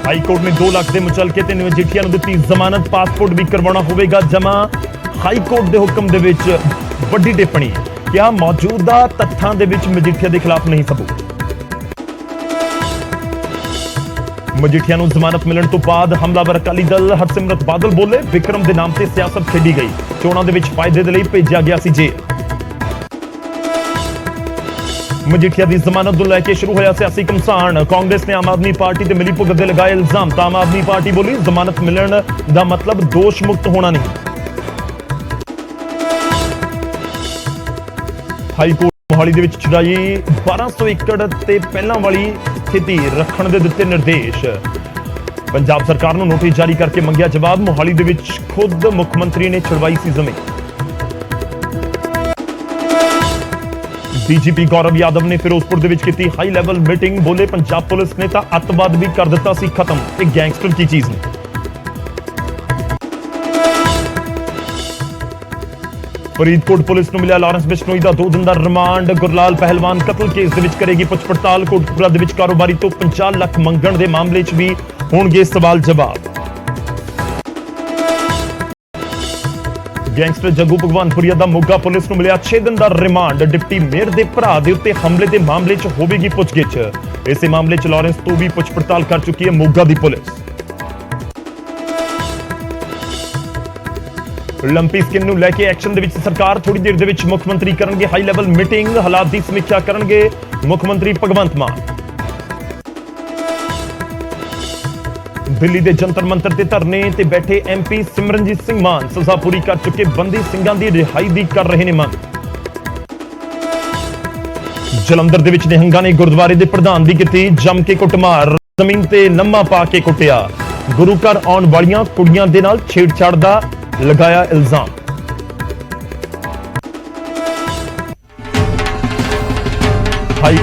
High court ਨੇ 2 ਲੱਖ ਦੇ ਮੁਚਲਕੇ ਤੇ ਮਜੀਠੀਆ ਨੂੰ ਦਿੱਤੀ ਜ਼ਮਾਨਤ। ਪਾਸਪੋਰਟ ਵੀ ਕਰਵਾਉਣਾ ਹੋਵੇਗਾ ਜਮਾ। ਹਾਈ ਕੋਰਟ ਦੇ ਹੁਕਮ ਦੇ ਵਿੱਚ ਵੱਡੀ ਟਿੱਪਣੀ, ਕਿਹਾ ਮੌਜੂਦਾ ਤੱਥਾਂ ਦੇ ਵਿੱਚ ਮਜੀਠੀਆ ਦੇ ਖਿਲਾਫ ਨਹੀਂ ਸਬੂਤ। ਮਜੀਠੀਆ ਨੂੰ ਜ਼ਮਾਨਤ ਮਿਲਣ ਤੋਂ ਬਾਅਦ ਹਮਲਾਵਰ ਅਕਾਲੀ ਦਲ ਹਰਸਿਮਰਤ ਬਾਦਲ ਬੋਲੇ, ਵਿਕਰਮ ਦੇ ਨਾਮ ਤੇ ਸਿਆਸਤ ਖੇਡੀ ਗਈ, ਚੋਣਾਂ ਦੇ ਵਿੱਚ ਫਾਇਦੇ ਦੇ ਲਈ ਭੇਜਿਆ ਗਿਆ ਸੀ ਜੇਲ੍ਹ। ਮਜੀਠੀਆ ਦੀ ਜ਼ਮਾਨਤ ਨੂੰ ਲੈ ਕੇ ਸ਼ੁਰੂ ਹੋਇਆ ਸਿਆਸੀ ਘਮਸਾਨ। ਕਾਂਗਰਸ ਨੇ ਆਮ ਆਦਮੀ ਪਾਰਟੀ ਤੇ ਮਿਲੀ ਭੁਗਤ ਦੇ ਲਗਾਏ ਇਲਜ਼ਾਮ, ਤਾਂ ਆਮ ਆਦਮੀ ਪਾਰਟੀ ਬੋਲੀ ਜ਼ਮਾਨਤ ਮਿਲਣ ਦਾ ਮਤਲਬ ਦੋਸ਼ ਮੁਕਤ ਹੋਣਾ ਨਹੀਂ। ਹਾਈ ਕੋਰਟ ਮੋਹਾਲੀ ਦੇ ਵਿੱਚ ਛੁਡਾਈ 1200 ਏਕੜ ਤੇ ਪਹਿਲਾਂ ਵਾਲੀ ਸਥਿਤੀ ਰੱਖਣ ਦੇ ਦਿੱਤੇ ਨਿਰਦੇਸ਼। ਪੰਜਾਬ ਸਰਕਾਰ ਨੂੰ ਨੋਟਿਸ ਜਾਰੀ ਕਰਕੇ ਮੰਗਿਆ ਜਵਾਬ। ਮੋਹਾਲੀ ਦੇ ਵਿੱਚ ਖੁਦ ਮੁੱਖ ਮੰਤਰੀ ਨੇ ਛੁਡਵਾਈ ਸੀ ਜ਼ਮੀਨ। ਡੀਜੀਪੀ ਗੌਰਵ ਯਾਦਵ ਨੇ ਫਿਰੋਜ਼ਪੁਰ ਦੇ ਵਿੱਚ ਕੀਤੀ ਹਾਈ ਲੈਵਲ ਮੀਟਿੰਗ, ਬੋਲੇ ਪੰਜਾਬ ਪੁਲਿਸ ਨੇ ਤਾਂ ਅੱਤਵਾਦ ਵੀ ਕਰ ਦਿੱਤਾ ਸੀ ਖਤਮ, ਤੇ ਗੈਂਗਸਟਰ ਕੀ ਚੀਜ਼ ਨੇ। ਫਰੀਦਕੋਟ ਪੁਲਿਸ ਨੂੰ ਮਿਲਿਆ ਲਾਰੈਂਸ ਬਿਸ਼ਨੋਈ ਦਾ 2 ਦਿਨ ਦਾ ਰਿਮਾਂਡ। ਗੁਰਲਾਲ ਪਹਿਲਵਾਨ ਕਤਲ ਕੇਸ ਦੇ ਵਿੱਚ ਕਰੇਗੀ ਪੁੱਛ ਪੜਤਾਲ। ਕੋਟਕਪੂਰਾ ਦੇ ਵਿੱਚ ਕਾਰੋਬਾਰੀ ਤੋਂ 50 ਲੱਖ ਮੰਗਣ ਦੇ ਮਾਮਲੇ 'ਚ ਵੀ ਹੋਣਗੇ ਸਵਾਲ ਜਵਾਬ। ਗੈਂਗਸਟਰ ਜੱਗੂ ਭਗਵਾਨਪੁਰੀਆ ਦਾ ਮੋਗਾ ਪੁਲਿਸ ਨੂੰ ਮਿਲਿਆ 6 ਦਿਨ ਦਾ ਰਿਮਾਂਡ। ਡਿਪਟੀ ਮੇਅਰ ਦੇ ਭਰਾ ਦੇ ਉੱਤੇ ਹਮਲੇ ਦੇ ਮਾਮਲੇ 'ਚ ਹੋਵੇਗੀ ਪੁੱਛਗਿੱਛ। ਇਸੇ ਮਾਮਲੇ 'ਚ ਲਾਰੈਂਸ ਤੋਂ ਵੀ ਪੁੱਛ ਪੜਤਾਲ ਕਰ ਚੁੱਕੀ ਹੈ ਮੋਗਾ ਦੀ ਪੁਲਿਸ। ਲੰਪੀ ਸਕਿਨ ਨੂੰ ਲੈ ਕੇ ਐਕਸ਼ਨ ਦੇ ਵਿੱਚ ਸਰਕਾਰ। ਥੋੜੀ ਦੇਰ ਦੇ ਵਿੱਚ ਮੁੱਖ ਮੰਤਰੀ ਕਰਨਗੇ ਹਾਈ ਲੈਵਲ ਮੀਟਿੰਗ, ਹਾਲਾਤ ਦੀ ਸਮੀਖਿਆ ਕਰਨਗੇ ਮੁੱਖ ਮੰਤਰੀ ਭਗਵੰਤ ਮਾਨ। ਦਿੱਲੀ ਦੇ ਜੰਤਰ ਮੰਤਰ ਤੇ ਧਰਨੇ ਤੇ ਬੈਠੇ ਐਮਪੀ ਸਿਮਰਨਜੀਤ ਸਿੰਘ ਮਾਨ ਸਜ਼ਾ ਪੂਰੀ ਕਰ ਚੁੱਕੇ ਬੰਦੀ ਸਿੰਘਾਂ ਦੀ ਰਿਹਾਈ ਦੀ ਕਰ ਰਹੇ ਨੇ ਮੰਗ। ਜਲੰਧਰ ਦੇ ਵਿੱਚ ਨਿਹੰਗਾਂ ਨੇ ਗੁਰਦੁਆਰੇ ਦੇ ਪ੍ਰਧਾਨ ਦੀ ਕੀਤੀ ਜੰਮ ਕੇ ਕੁੱਟਮਾਰ, ਜ਼ਮੀਨ ਤੇ ਲੰਮਾ ਪਾ ਕੇ ਕੁੱਟਿਆ। ਗੁਰੂ ਘਰ ਆਉਣ ਵਾਲੀਆਂ ਕੁੜੀਆਂ ਦੇ ਨਾਲ ਛੇੜਛਾੜ ਦਾ ਲਗਾਇਆ ਇਲਜ਼ਾਮ। ਹਾਈ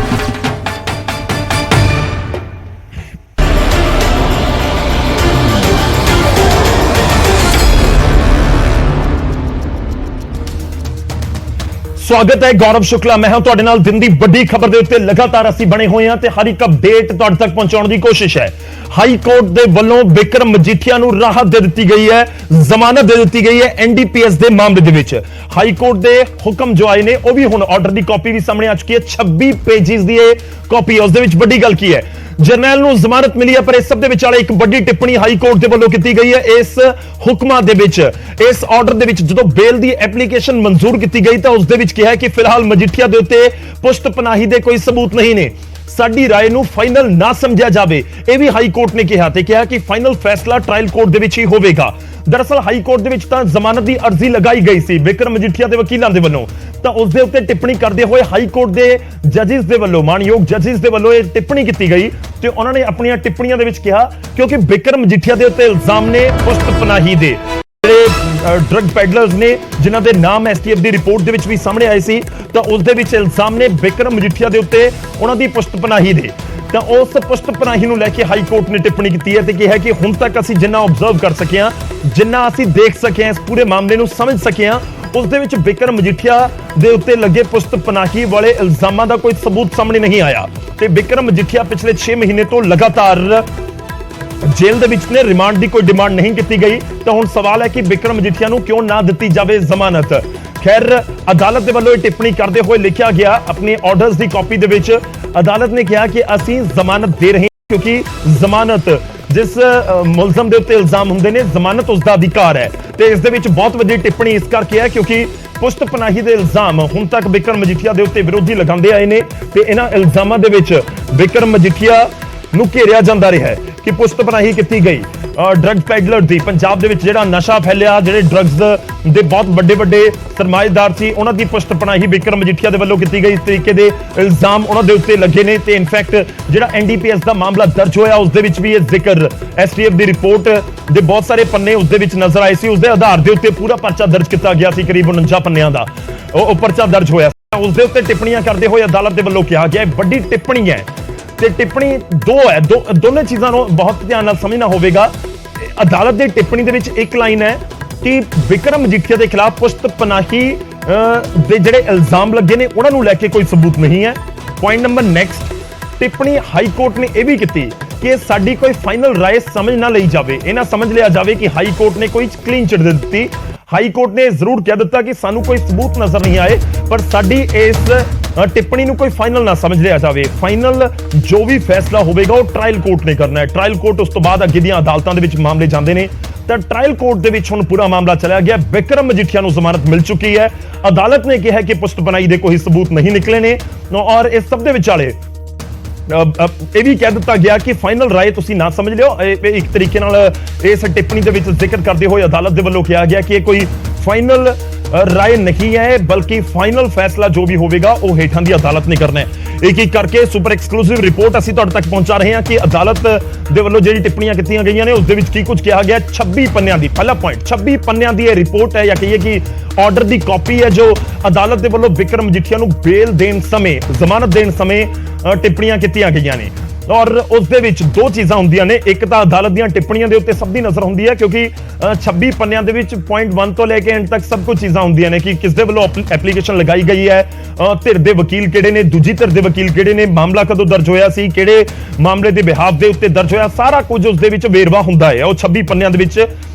ਸਵਾਗਤ ਹੈ, ਗੌਰਵ ਸ਼ੁਕਲਾ ਮੈਂ ਹਾਂ ਤੁਹਾਡੇ ਨਾਲ। ਦਿਨ ਦੀ ਵੱਡੀ ਖਬਰ ਦੇ ਉੱਤੇ ਲਗਾਤਾਰ ਅਸੀਂ ਬਣੇ ਹੋਏ ਹਾਂ ਤੇ ਹਰ ਇੱਕ ਅਪਡੇਟ ਤੁਹਾਡੇ ਤੱਕ ਪਹੁੰਚਾਉਣ ਦੀ ਕੋਸ਼ਿਸ਼ ਹੈ। ਹਾਈ ਕੋਰਟ ਦੇ ਵੱਲੋਂ ਵਿਕਰਮ ਮਜੀਠੀਆ ਨੂੰ ਰਾਹਤ ਦੇ ਦਿੱਤੀ ਗਈ ਹੈ, ਜ਼ਮਾਨਤ ਦੇ ਦਿੱਤੀ ਗਈ ਹੈ ਐਨਡੀਪੀਐਸ ਦੇ ਮਾਮਲੇ ਦੇ ਵਿੱਚ। ਹਾਈ ਕੋਰਟ ਦੇ ਹੁਕਮ ਜੋ ਆਏ ਨੇ ਉਹ ਵੀ ਹੁਣ ਆਰਡਰ ਦੀ ਕਾਪੀ ਵੀ ਸਾਹਮਣੇ ਆ ਚੁੱਕੀ ਹੈ। 26 ਪੇਜਿਸ ਦੀ ਇਹ ਕਾਪੀ ਹੈ। ਉਸ ਦੇ ਵਿੱਚ ਵੱਡੀ ਗੱਲ ਕੀ ਹੈ, ਜਰਨੈਲ ਨੂੰ ਜ਼ਮਾਨਤ ਮਿਲੀ ਹੈ, ਪਰ ਇਸ ਸਭ ਦੇ ਵਿਚਾਲੇ ਇੱਕ ਵੱਡੀ ਟਿੱਪਣੀ ਹਾਈ ਕੋਰਟ ਦੇ ਵੱਲੋਂ ਕੀਤੀ ਗਈ ਹੈ। ਇਸ ਹੁਕਮਾਂ ਦੇ ਵਿੱਚ, ਇਸ ਆਰਡਰ ਦੇ ਵਿੱਚ ਜਦੋਂ ਬੇਲ ਦੀ ਐਪਲੀਕੇਸ਼ਨ ਮਨਜ਼ੂਰ ਕੀਤੀ ਗਈ ਤਾਂ ਉਸ ਦੇ ਵਿੱਚ ਕਿਹਾ ਕਿ ਫਿਲਹਾਲ ਮਜੀਠੀਆ ਦੇ ਉੱਤੇ ਪੁਸ਼ਤ ਪਨਾਹੀ ਦੇ ਕੋਈ ਸਬੂਤ ਨਹੀਂ ਨੇ, ਸਾਡੀ ਰਾਏ ਨੂੰ ਫਾਈਨਲ ਨਾ ਸਮਝਿਆ ਜਾਵੇ। ਇਹ ਵੀ ਹਾਈ ਕੋਰਟ ਨੇ ਕਿਹਾ ਤੇ ਕਿਹਾ ਕਿ ਫਾਈਨਲ ਫੈਸਲਾ ਟ੍ਰਾਇਲ ਕੋਰਟ ਦੇ ਵਿੱਚ ਹੀ ਹੋਵੇਗਾ। ਦਰਅਸਲ ਹਾਈ ਕੋਰਟ ਦੇ ਵਿੱਚ ਤਾਂ ਜ਼ਮਾਨਤ ਦੀ ਅਰਜ਼ੀ ਲਗਾਈ ਗਈ ਸੀ ਵਿਕਰਮ ਮਜੀਠੀਆ ਦੇ ਵਕੀਲਾਂ ਦੇ ਵੱਲੋਂ, ਤਾਂ ਉਸ ਦੇ ਉੱਤੇ ਟਿੱਪਣੀ ਕਰਦੇ ਹੋਏ ਹਾਈ ਕੋਰਟ ਦੇ ਜੱਜਿਸ ਦੇ ਵੱਲੋਂ, ਮਾਨਯੋਗ ਜੱਜਿਸ ਦੇ ਵੱਲੋਂ ਇਹ ਟਿੱਪਣੀ ਕੀਤੀ ਗਈ ਤੇ ਉਹਨਾਂ ਨੇ ਆਪਣੀਆਂ ਟਿੱਪਣੀਆਂ ਦੇ ਵਿੱਚ ਕਿਹਾ ਕਿਉਂਕਿ ਵਿਕਰਮ ਮਜੀਠੀਆ ਦੇ ਉੱਤੇ ਇਲਜ਼ਾਮ ਨੇ ਪੁਸ਼ਤ ਪਨਾਹੀ ਦੇ, ਜਿਹੜੇ ਡਰੱਗ ਪੈਡਲਰਸ ਨੇ ਜਿਨ੍ਹਾਂ ਦੇ ਨਾਮ ਐਸਟੀਐਫ ਦੀ ਰਿਪੋਰਟ ਦੇ ਵਿੱਚ ਵੀ ਸਾਹਮਣੇ ਆਏ ਸੀ, ਤਾਂ ਉਸ ਦੇ ਵਿੱਚ ਇਲਜ਼ਾਮ ਨੇ ਵਿਕਰਮ ਮਜੀਠੀਆ ਦੇ ਉੱਤੇ ਉਹਨਾਂ ਦੀ ਪੁਸ਼ਤ ਪਨਾਹੀ ਦੇ। ਤਾਂ ਉਸ ਪੁਸ਼ਤ ਪਨਾਹੀ ਨੂੰ ਲੈ ਕੇ ਹਾਈ ਕੋਰਟ ਨੇ ਟਿੱਪਣੀ ਕੀਤੀ ਹੈ ਤੇ ਕਿਹਾ ਕਿ ਹੁਣ ਤੱਕ ਅਸੀਂ ਜਿੰਨਾ ਆਬਜ਼ਰਵ ਕਰ ਸਕੇ ਹਾਂ, ਜਿੰਨਾ ਅਸੀਂ ਦੇਖ ਸਕੇ ਹਾਂ, ਇਸ ਪੂਰੇ ਮਾਮਲੇ ਨੂੰ ਸਮਝ ਸਕੇ ਹਾਂ, ਉਸ ਦੇ ਵਿੱਚ ਵਿਕਰਮ ਮਜੀਠੀਆ ਦੇ ਉੱਤੇ ਲੱਗੇ ਪੁਸ਼ਤ ਪਨਾਹੀ ਵਾਲੇ ਇਲਜ਼ਾਮਾਂ ਦਾ ਕੋਈ ਸਬੂਤ ਸਾਹਮਣੇ ਨਹੀਂ ਆਇਆ ਤੇ ਵਿਕਰਮ ਮਜੀਠੀਆ ਪਿਛਲੇ 6 ਮਹੀਨੇ ਤੋਂ ਲਗਾਤਾਰ ਜੇਲ੍ਹ ਦੇ ਵਿੱਚ ਨੇ। ਰਿਮਾਂਡ ਦੀ ਕੋਈ ਡਿਮਾਂਡ ਨਹੀਂ ਕੀਤੀ ਗਈ ਤਾਂ ਹੁਣ ਸਵਾਲ ਹੈ ਕਿ ਵਿਕਰਮ ਮਜੀਠੀਆ ਨੂੰ ਕਿਉਂ ਨਾ ਦਿੱਤੀ ਜਾਵੇ ਜ਼ਮਾਨਤ। ਖੈਰ ਅਦਾਲਤ ਦੇ ਵੱਲੋਂ ਇਹ ਟਿੱਪਣੀ ਕਰਦੇ ਹੋਏ ਲਿਖਿਆ ਗਿਆ ਆਪਣੇ ਆਰਡਰਸ ਦੀ ਕਾਪੀ ਦੇ ਵਿੱਚ, ਅਦਾਲਤ ਨੇ ਕਿਹਾ ਕਿ ਅਸੀਂ ਜ਼ਮਾਨਤ ਦੇ ਰਹੇ ਹਾਂ ਕਿਉਂਕਿ ਜ਼ਮਾਨਤ ਜਿਸ ਮੁਲਜ਼ਮ ਦੇ ਉੱਤੇ ਇਲਜ਼ਾਮ ਹੁੰਦੇ ਨੇ, ਜ਼ਮਾਨਤ ਉਸ ਦਾ ਅਧਿਕਾਰ ਹੈ। ਤੇ ਇਸ ਦੇ ਵਿੱਚ ਬਹੁਤ ਵੱਡੀ ਟਿੱਪਣੀ ਇਸ ਕਰਕੇ ਹੈ ਕਿਉਂਕਿ ਪੁਸ਼ਤ ਪਨਾਹੀ ਦੇ ਇਲਜ਼ਾਮ ਹੁਣ ਤੱਕ ਵਿਕਰਮ ਮਜੀਠੀਆ ਦੇ ਉੱਤੇ ਵਿਰੋਧੀ ਲਗਾਉਂਦੇ ਆਏ ਨੇ ਤੇ ਇਹਨਾਂ ਇਲਜ਼ਾਮਾਂ ਦੇ ਵਿੱਚ ਵਿਕਰਮ ਮਜੀਠੀਆ ਨੂੰ ਘੇਰਿਆ ਜਾਂਦਾ ਰਿਹਾ ਹੈ ਕਿ ਪੁਸ਼ਤ ਪਨਾਹੀ ਕੀਤੀ ਗਈ ਡਰੱਗ ਪੈਡਲਰ ਦੀ। ਪੰਜਾਬ ਦੇ ਵਿੱਚ ਜਿਹੜਾ ਨਸ਼ਾ ਫੈਲਿਆ, ਜਿਹੜੇ ਡਰੱਗਸ ਦੇ ਬਹੁਤ ਵੱਡੇ ਸਰਮਾਏਦਾਰ ਸੀ, ਉਹਨਾਂ ਦੀ ਪੁਸ਼ਤ ਪਨਾਹੀ ਵਿਕਰਮ ਮਜੀਠੀਆ ਦੇ ਵੱਲੋਂ ਕੀਤੀ ਗਈ। ਇਸ ਤਰੀਕੇ ਦੇ ਇਲਜ਼ਾਮ ਉਹਨਾਂ ਦੇ ਉੱਤੇ ਲੱਗੇ ਨੇ ਤੇ ਇਨਫੈਕਟ ਜਿਹੜਾ ਐਨਡੀਪੀਐਸ ਦਾ ਮਾਮਲਾ ਦਰਜ ਹੋਇਆ ਉਸ ਦੇ ਵਿੱਚ ਵੀ ਇਹ ਜ਼ਿਕਰ ਐਸਟੀਐਫ ਦੀ ਰਿਪੋਰਟ ਦੇ ਬਹੁਤ ਸਾਰੇ ਪੰਨੇ ਉਸ ਦੇ ਵਿੱਚ ਨਜ਼ਰ ਆਏ ਸੀ। ਉਸ ਦੇ ਆਧਾਰ ਦੇ ਉੱਤੇ ਪੂਰਾ ਪਰਚਾ ਦਰਜ ਕੀਤਾ ਗਿਆ ਸੀ, ਕਰੀਬ 49 ਪੰਨਿਆਂ ਦਾ ਉਹ ਪਰਚਾ ਦਰਜ ਹੋਇਆ। ਉਸ ਦੇ ਉੱਤੇ ਟਿੱਪਣੀਆਂ ਕਰਦੇ ਹੋਏ ਅਦਾਲਤ ਦੇ ਵੱਲੋਂ ਕਿਹਾ ਗਿਆ ਵੱਡੀ ਟਿੱਪਣੀ ਹੈ ਤੇ ਟਿੱਪਣੀ ਦੋਨੇ ਚੀਜ਼ਾਂ ਨੂੰ ਬਹੁਤ ਧਿਆਨ ਨਾਲ ਸਮਝਣਾ ਹੋਵੇਗਾ। ਅਦਾਲਤ ਦੀ ਟਿੱਪਣੀ ਦੇ ਵਿੱਚ ਇੱਕ ਲਾਈਨ ਹੈ ਕਿ ਵਿਕਰਮ ਮਜੀਠੀਆ ਦੇ ਖਿਲਾਫ ਪੁਸ਼ਤ ਪਨਾਹੀ ਦੇ ਜਿਹੜੇ ਇਲਜ਼ਾਮ ਲੱਗੇ ਨੇ ਉਹਨਾਂ ਨੂੰ ਲੈ ਕੇ ਕੋਈ ਸਬੂਤ ਨਹੀਂ ਹੈ। ਪੁਆਇੰਟ ਨੰਬਰ ਨੈਕਸਟ, ਟਿੱਪਣੀ ਹਾਈ ਕੋਰਟ ਨੇ ਇਹ ਵੀ ਕੀਤੀ ਕਿ ਸਾਡੀ ਕੋਈ ਫਾਈਨਲ ਰਾਏ ਸਮਝ ਨਾ ਲਈ ਜਾਵੇ, ਇਹ ਨਾ ਸਮਝ ਲਿਆ ਜਾਵੇ ਕਿ ਹਾਈ ਕੋਰਟ ਨੇ ਕੋਈ ਕਲੀਨ ਚਿਟ ਦੇ ਦਿੱਤੀ। ਹਾਈ ਕੋਰਟ ਨੇ ਜ਼ਰੂਰ ਕਹਿ ਦਿੱਤਾ ਕਿ ਸਾਨੂੰ ਕੋਈ ਸਬੂਤ ਨਜ਼ਰ ਨਹੀਂ ਆਏ, ਪਰ ਸਾਡੀ ਇਸ ਟਿੱਪਣੀ ਨੂੰ ਕੋਈ ਫਾਈਨਲ ਨਾ ਸਮਝ ਲਿਆ ਜਾਵੇ। ਫਾਈਨਲ ਜੋ ਵੀ ਫੈਸਲਾ ਹੋਵੇਗਾ ਉਹ ਟ੍ਰਾਇਲ ਕੋਰਟ ਨੇ ਕਰਨਾ ਹੈ। ਟ੍ਰਾਇਲ ਕੋਰਟ ਉਸ ਤੋਂ ਬਾਅਦ ਅੱਗੇ ਦੀਆਂ ਅਦਾਲਤਾਂ ਦੇ ਵਿੱਚ ਮਾਮਲੇ ਜਾਂਦੇ ਨੇ, ਤਾਂ ਟ੍ਰਾਇਲ ਕੋਰਟ ਦੇ ਵਿੱਚ ਹੁਣ ਪੂਰਾ ਮਾਮਲਾ ਚਲਾ ਗਿਆ। ਬਿਕਰਮ ਮਜੀਠੀਆ ਨੂੰ ਜ਼ਮਾਨਤ ਮਿਲ ਚੁੱਕੀ ਹੈ। ਅਦਾਲਤ ਨੇ ਕਿਹਾ ਕਿ ਪੁਸ਼ਤ ਬਣਾਈ ਦੇ ਕੋਈ ਸਬੂਤ ਨਹੀਂ ਨਿਕਲੇ ਨੇ, ਔਰ ਇਸ ਸਭ ਦੇ ਵਿਚਾਲੇ ਇਹ ਵੀ ਕਹਿ ਦਿੱਤਾ ਗਿਆ ਕਿ ਫਾਈਨਲ ਰਾਏ ਤੁਸੀਂ ਨਾ ਸਮਝ ਲਿਓ। ਇੱਕ ਤਰੀਕੇ ਨਾਲ ਇਸ ਟਿੱਪਣੀ ਦੇ ਵਿੱਚ ਜ਼ਿਕਰ ਕਰਦੇ ਹੋਏ ਅਦਾਲਤ ਦੇ ਵੱਲੋਂ ਕਿਹਾ ਗਿਆ ਕਿ ਇਹ ਕੋਈ ਫਾਈਨਲ ਰਾਏ ਨਹੀਂ ਹੈ, ਬਲਕਿ ਫਾਈਨਲ ਫੈਸਲਾ ਜੋ ਵੀ ਹੋਵੇਗਾ ਉਹ ਹੇਠਾਂ ਦੀ ਅਦਾਲਤ ਨੇ ਕਰਨਾ ਹੈ। ਇੱਕ ਇੱਕ ਕਰਕੇ ਸੁਪਰ ਐਕਸਕਲੂਸਿਵ ਰਿਪੋਰਟ ਅਸੀਂ ਤੁਹਾਡੇ ਤੱਕ ਪਹੁੰਚਾ ਰਹੇ ਹਾਂ ਕਿ ਅਦਾਲਤ ਦੇ ਵੱਲੋਂ ਜਿਹੜੀ ਟਿੱਪਣੀਆਂ ਕੀਤੀਆਂ ਗਈਆਂ ਨੇ ਉਸ ਦੇ ਵਿੱਚ ਕੀ ਕੁਝ ਕਿਹਾ ਗਿਆ। 26 ਪੰਨਿਆਂ ਦੀ, ਪਹਿਲਾ ਪੁਆਇੰਟ 26 ਪੰਨਿਆਂ ਦੀ ਇਹ ਰਿਪੋਰਟ ਹੈ, ਜਾਂ ਕਹੀਏ ਕਿ ਆਰਡਰ ਦੀ ਕਾਪੀ ਹੈ, ਜੋ ਅਦਾਲਤ ਦੇ ਵੱਲੋਂ ਬਿਕਰਮ ਮਜੀਠੀਆ ਨੂੰ ਬੇਲ ਦੇਣ ਸਮੇਂ, ਜ਼ਮਾਨਤ ਦੇਣ ਸਮੇਂ ਟਿੱਪਣੀਆਂ ਕੀਤੀਆਂ ਗਈਆਂ ਨੇ। ਔਰ ਉਸ ਦੇ ਵਿੱਚ ਦੋ ਚੀਜ਼ਾਂ ਹੁੰਦੀਆਂ ਨੇ, ਇੱਕ ਤਾਂ ਅਦਾਲਤ ਦੀਆਂ ਟਿੱਪਣੀਆਂ ਦੇ ਉੱਤੇ ਸਭ ਦੀ ਨਜ਼ਰ ਹੁੰਦੀ ਹੈ, ਕਿਉਂਕਿ 26 ਪੰਨਿਆਂ ਦੇ ਵਿੱਚ ਪੁਆਇੰਟ 1 ਤੋਂ ਲੈ ਕੇ ਐਂਡ ਤੱਕ ਸਭ ਕੁਝ ਚੀਜ਼ਾਂ ਹੁੰਦੀਆਂ ਨੇ ਕਿ ਕਿਸ ਦੇ ਵੱਲੋਂ ਐਪਲੀਕੇਸ਼ਨ ਲਗਾਈ ਗਈ ਹੈ, ਧਿਰ ਦੇ ਵਕੀਲ ਕਿਹੜੇ ਨੇ, ਦੂਜੀ ਧਿਰ ਦੇ ਵਕੀਲ ਕਿਹੜੇ ਨੇ, ਮਾਮਲਾ ਕਦੋਂ ਦਰਜ ਹੋਇਆ ਸੀ, ਕਿਹੜੇ ਮਾਮਲੇ ਦੇ ਬਿਹਾਫ ਦੇ ਉੱਤੇ ਦਰਜ ਹੋਇਆ, ਸਾਰਾ ਕੁਝ ਉਸ ਦੇ ਵਿੱਚ ਵੇਰਵਾ ਹੁੰਦਾ ਹੈ। ਉਹ 26 ਪੰਨਿਆਂ ਦੇ ਵਿੱਚ